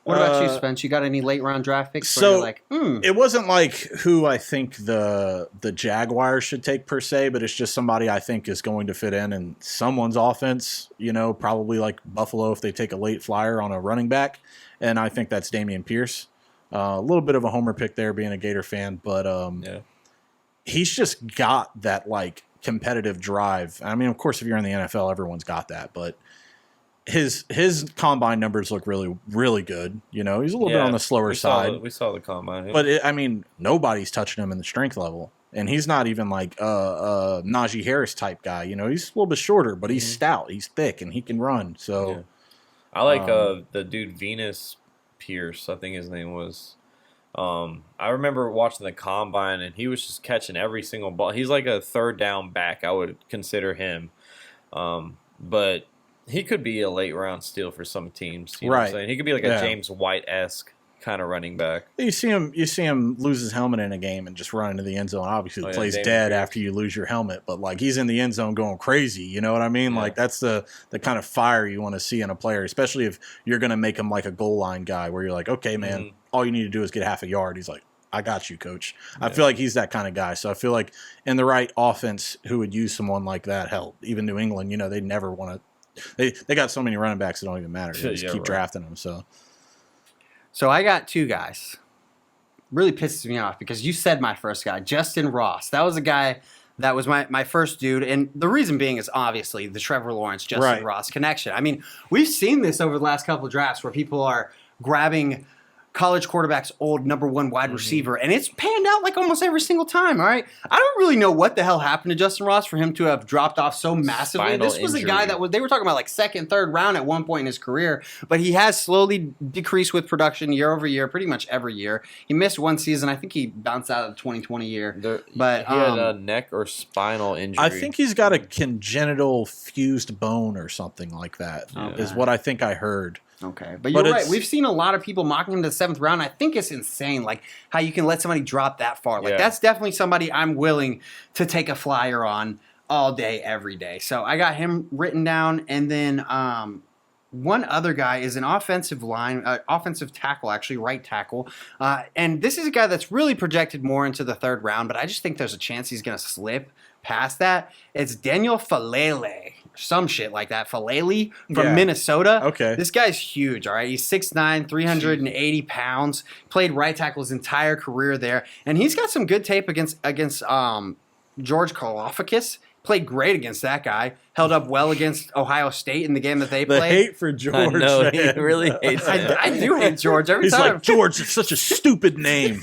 What about you, Spence? You got any late round draft picks? So it wasn't like who I think the Jaguars should take per se, but it's just somebody I think is going to fit in someone's offense. Probably like Buffalo if they take a late flyer on a running back, and I think that's Dameon Pierce. A little bit of a homer pick there, being a Gator fan, but he's just got that competitive drive. I mean, of course, if you're in the NFL, everyone's got that, but his combine numbers look really, really good. You know, he's a little bit on the slower side. We saw the combine. Yeah. But, I mean, nobody's touching him in the strength level. And he's not even like a Najee Harris type guy. You know, he's a little bit shorter, but he's stout. He's thick, and he can run. So I like the dude Venus Pierce, I think his name was. I remember watching the combine, and he was just catching every single ball. He's like a third down back, I would consider him. But he could be a late round steal for some teams. You know what I'm saying? He could be like a James White-esque kind of running back. You see him lose his helmet in a game and just run into the end zone. Obviously, he plays dead after you lose your helmet, but like he's in the end zone going crazy. You know what I mean? Yeah. Like that's the kind of fire you want to see in a player, especially if you're going to make him like a goal line guy, where you're like, okay, man, all you need to do is get half a yard. He's like, I got you, coach. Yeah. I feel like he's that kind of guy. So I feel like in the right offense, who would use someone like that? Hell, even New England, you know, they never want to. They got so many running backs that don't even matter. They just keep drafting them. So I got two guys. Really pisses me off because you said my first guy, Justin Ross. That was a guy that was my first dude. And the reason being is obviously the Trevor Lawrence, Justin Ross connection. I mean, we've seen this over the last couple of drafts where people are grabbing college quarterback's old number one wide receiver, and it's panned out like almost every single time, all right? I don't really know what the hell happened to Justin Ross for him to have dropped off so massively. Spinal this was injury. a guy that they were talking about like second, third round at one point in his career, but he has slowly decreased with production year over year, pretty much every year. He missed one season. I think he bounced out of the 2020 year. But he had a neck or spinal injury. I think he's got a congenital fused bone or something like that, is what I think I heard. Okay, but you're right. We've seen a lot of people mocking him to the seventh round. I think it's insane, like how you can let somebody drop that far. Like that's definitely somebody I'm willing to take a flyer on all day, every day. So I got him written down, and then one other guy is an offensive tackle, actually right tackle, and this is a guy that's really projected more into the third round. But I just think there's a chance he's going to slip past that. It's Daniel Fellaille. Some shit like that. Fellaille from Minnesota. Okay. This guy's huge, all right? He's 6'9", 380 pounds. Played right tackle his entire career there. And he's got some good tape against George Karloffitis. Played great against that guy. Held up well against Ohio State in the game that they played. The hate for George. I know, he really hates him. I do hate George every time. He's like, George, it's such a stupid name.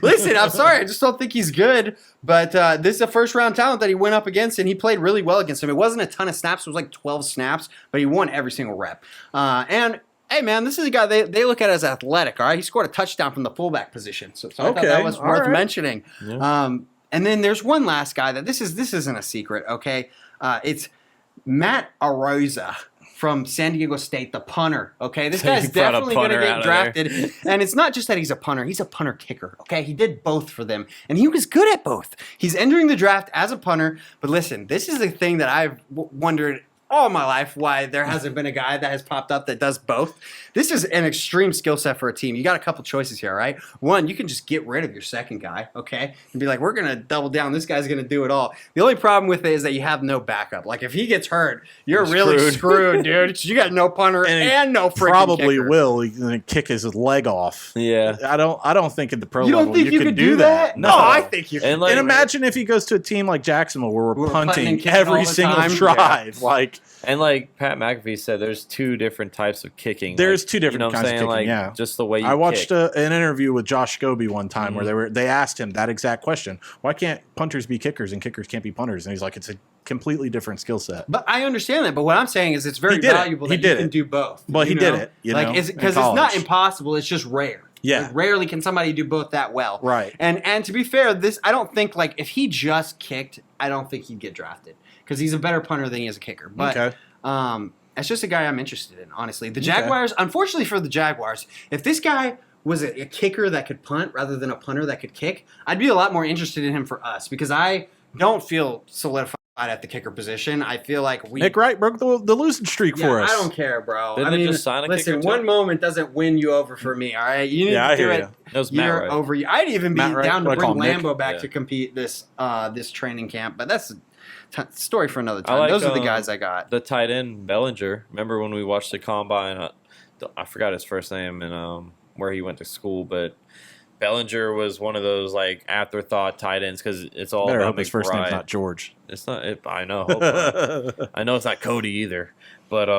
Listen, I'm sorry. I just don't think he's good. But this is a first-round talent that he went up against, and he played really well against him. It wasn't a ton of snaps. It was like 12 snaps, but he won every single rep. And, hey, man, this is a guy they look at as athletic, all right? He scored a touchdown from the fullback position. So I thought that was worth mentioning. Yeah. And then there's one last guy that this isn't a secret, okay? It's Matt Arroza from San Diego State, the punter, okay? This guy's definitely going to get drafted. And it's not just that he's a punter kicker, okay? He did both for them, and he was good at both. He's entering the draft as a punter, but listen, this is a thing that I've wondered all my life why there hasn't been a guy that has popped up that does both. This is an extreme skill set for a team. You got a couple choices here, right? One, you can just get rid of your second guy, okay? And be like, we're going to double down. This guy's going to do it all. The only problem with it is that you have no backup. Like, if he gets hurt, you're really screwed, dude. You got no punter and no freaking probably kicker. Will. He's going to kick his leg off. Yeah. I don't think at the pro level you don't think you could do that? No, I think you can. And imagine if he goes to a team like Jacksonville where we're punting every single drive. Yeah. And like Pat McAfee said, there's two different types of kicking. There's two different kinds of kicking, like, just the way you I watched an interview with Josh Scobie one time where they asked him that exact question. Why can't punters be kickers and kickers can't be punters? And he's like, it's a completely different skill set. But I understand that. But what I'm saying is it's very valuable that you can do both. But he did it. Because it's not impossible. It's just rare. Yeah. Like, rarely can somebody do both that well. Right. And to be fair, I don't think, like, if he just kicked, I don't think he'd get drafted. Because he's a better punter than he is a kicker. But it's just a guy I'm interested in, honestly. The Jaguars, unfortunately for the Jaguars, if this guy was a kicker that could punt rather than a punter that could kick, I'd be a lot more interested in him for us. Because I don't feel solidified at the kicker position. I feel like Nick Wright broke the losing streak for us. I don't care, bro. Didn't they just sign a kicker listen, one moment doesn't win you over for me, all right? You need to do it. That was Matt Wright. Over. I'd even be down to bring Lambo back Nick? to compete this training camp, but that's story for another time. Those are the guys I got. The tight end Bellinger. Remember when we watched the combine? I forgot his first name and where he went to school, but Bellinger was one of those like afterthought tight ends because it's all Better about hope his first name's McBride. not George. It's not. I know. Hope not. I know it's not Cody either. But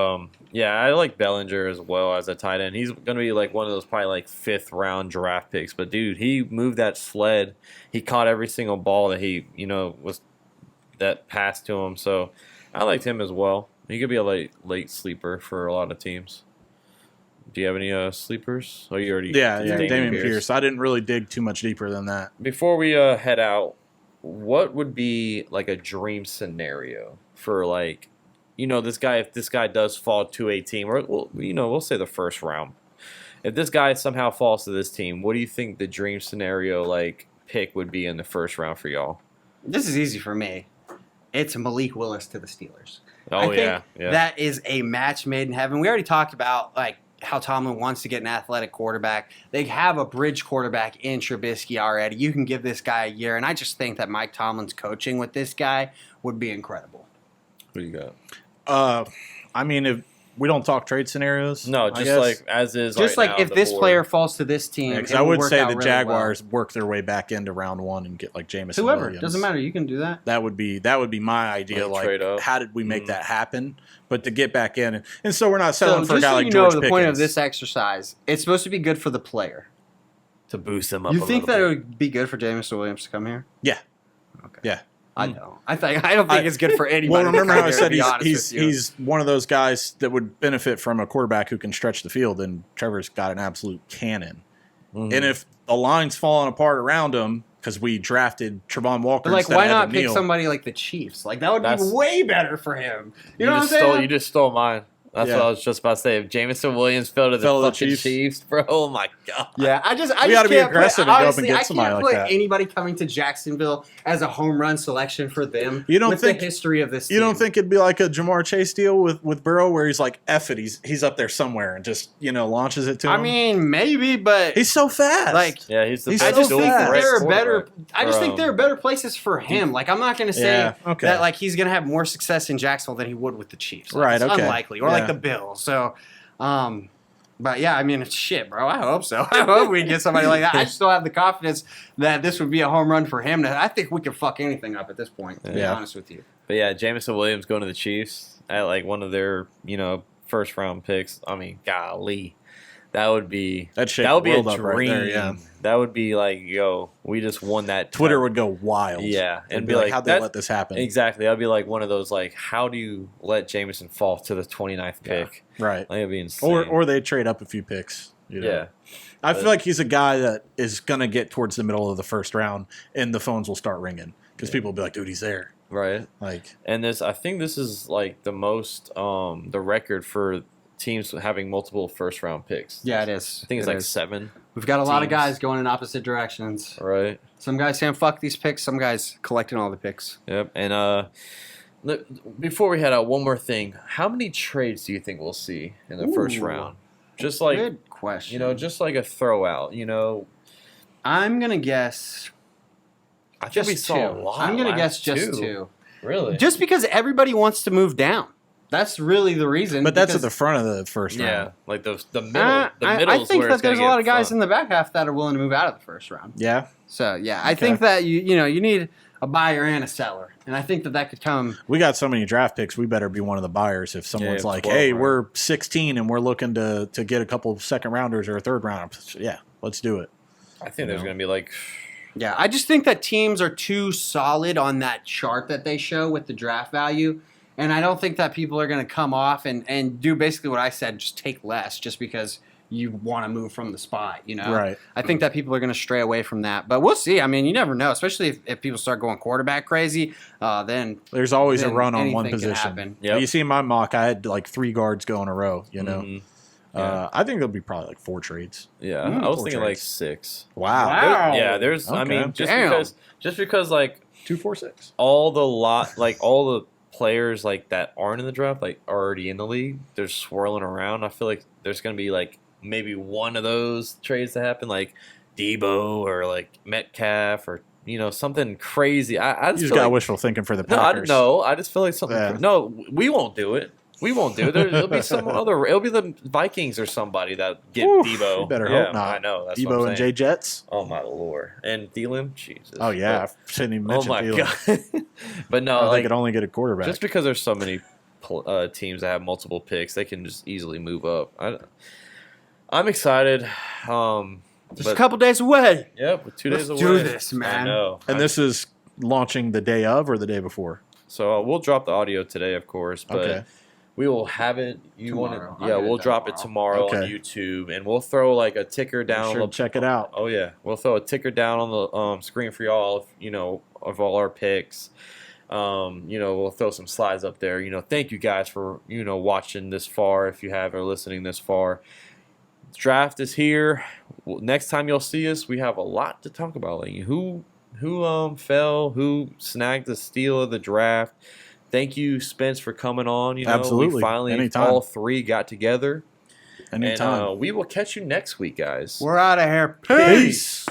yeah, I like Bellinger as well as a tight end. He's gonna be like one of those probably like 5th round draft picks. But dude, he moved that sled. He caught every single ball that he was that passed to him. So I liked him as well. He could be a late sleeper for a lot of teams. Do you have any sleepers? Oh, you already Damian Pierce. I didn't really dig too much deeper than that. Before we head out, what would be like a dream scenario for like, this guy, if this guy does fall to a team, or we'll say the first round. If this guy somehow falls to this team, what do you think the dream scenario like pick would be in the first round for y'all? This is easy for me. It's Malik Willis to the Steelers. Oh, I think that is a match made in heaven. We already talked about like how Tomlin wants to get an athletic quarterback. They have a bridge quarterback in Trubisky already. You can give this guy a year, and I just think that Mike Tomlin's coaching with this guy would be incredible. What do you got? I mean, if we don't talk trade scenarios, no, just like as is. Just right like now, if the this board. player falls to this team, because I would say the really Jaguars work their way back into round 1 and get like Jameson Williams. Doesn't matter. You can do that. That would be my idea. Like trade up. How did we make that happen? But to get back in, and so we're not settling for a just guy so like you George know, the Pickens. point of this exercise, it's supposed to be good for the player. to boost him up. You think that it bit. would be good for Jameson Williams to come here? Yeah. Okay. Yeah. I don't. I don't think it's good for anybody. Well, remember to how I come here, said to be honest with you. he's one of those guys that would benefit from a quarterback who can stretch the field, and Trevor's got an absolute cannon. Mhm. And if the line's falling apart around him because we drafted Trevon Walker, But like, instead why of not Evan pick Neal, somebody like the Chiefs? Like that would be That's- way better for him. You know what I'm just saying? You just stole mine. That's Yeah. what I was just about to say. If Jameson Williams fell to the Fell to the fucking Chiefs. Chiefs, bro, oh my god. Yeah, I just gotta be can't aggressive put, and go up and honestly, get I somebody can't like put that. anybody coming to Jacksonville as a home run selection for them. You don't with think- the history of this? You don't team. think it'd be like a Jamar Chase deal with Burrow where he's like, F it, he's up there somewhere and just, launches it to him? I mean, maybe, but he's so fast. like, Yeah, he's the He's best I just so think dual that fast. threat there are better. quarterback. I just think there are better places for him. Like, I'm not going to say Yeah, okay. that like he's going to have more success in Jacksonville than he would with the Chiefs. Like, Right, it's okay. unlikely, or Yeah. like the Bills. So, but yeah, I mean, it's shit, bro. I hope so. I hope we get somebody like that. I just don't have the confidence that this would be a home run for him. I think we could fuck anything up at this point. To be Yeah. honest with you. But yeah, Jameson Williams going to the Chiefs at like one of their, first round picks. I mean, golly. That would be That'd shake that would the be a world up right dream. there, yeah. That would be like, yo, we just won that. Twitter would go wild. Yeah, and and be be like, like, how'd they that- let this happen? Exactly. That'd be like one of those like, how do you let Jameson fall to the 29th pick? Right. Like, it'd be insane. Or they trade up a few picks. yeah. I feel like he's a guy that is going to get towards the middle of the first round and the phones will start ringing because people will be like, dude, he's there. Right. Like, And I think this is like the most, the record for teams having multiple first round picks. Yeah, it is. I think it's It like is. 7. We've got a lot of teams. guys going in opposite directions. Right. Some guys saying fuck these picks. Some guys collecting all the picks. Yep. And before we head out, one more thing. How many trades do you think we'll see in the first Ooh. round? Just like, Good question. just like a throwout, I'm gonna guess I think just we two. saw a lot. I'm gonna guess last just two. Really? Just because everybody wants to move down. That's really the reason. but that's at because, the front of the first yeah, round. like the middle. I middle think where that it's gonna there's a lot get of guys fun. in the back half that are willing to move out of the first round. Yeah. So yeah, I think that you need a buyer and a seller, and I think that could come. We got so many draft picks. We better be one of the buyers. If someone's Yeah, like, 12, hey, right? we're 16 and we're looking to get a couple of second rounders or a third round. Yeah, let's do it. I think there's gonna be like, Yeah, I just think that teams are too solid on that chart that they show with the draft value. And I don't think that people are going to come off and do basically what I said, just take less just because you want to move from the spot, Right. I think that people are going to stray away from that. But we'll see. I mean, you never know, especially if people start going quarterback crazy, then There's always a then run on one anything can position. happen. Yep. You see in my mock, I had like 3 guards go in a row, mhm. Yeah. I think there'll be probably like 4 trades. Yeah, Mm, I was 4 thinking like trades. 6. Wow. Wow. There's. I Okay. mean, Damn. just because like 2, 4, 6. all the players like that aren't in the draft like already in the league, they're swirling around. I feel like there's gonna be like maybe one of those trades that happen, like Debo or like Metcalf or something crazy. I You just just feel got like, wishful thinking for the no, Packers. I just feel like something. Yeah. No, we won't do it. We won't do it. It'll be some other. It'll be the Vikings or somebody that get Oof, Debo. you better Yeah, hope not. I know. That's Debo what I'm and saying. Jay Jets. Oh my lord! And Thielen, Jesus. Oh yeah, I shouldn't even mention Thielen. God! But no, They like could only get a quarterback. just because there's so many teams that have multiple picks, they can just easily move up. I'm excited. Just a couple days away. Yep, with 2 days Let's away. do this, man. I know. And this is launching the day of or the day before? So we'll drop the audio today, of course, but Okay. we will have it. You want Tomorrow. it? I'll Yeah, get it we'll done drop it tomorrow on Okay. YouTube, and we'll throw like a ticker down. Be sure to check it out. Oh yeah, we'll throw a ticker down on the screen for y'all. Of all our picks. We'll throw some slides up there. Thank you guys for watching this far. If you have or listening this far, draft is here. Next time you'll see us, we have a lot to talk about. Like who fell, who snagged the steal of the draft. Thank you, Spence, for coming on. Absolutely. We finally Anytime. all three got together. Anytime. And we will catch you next week, guys. We're out of here. Peace.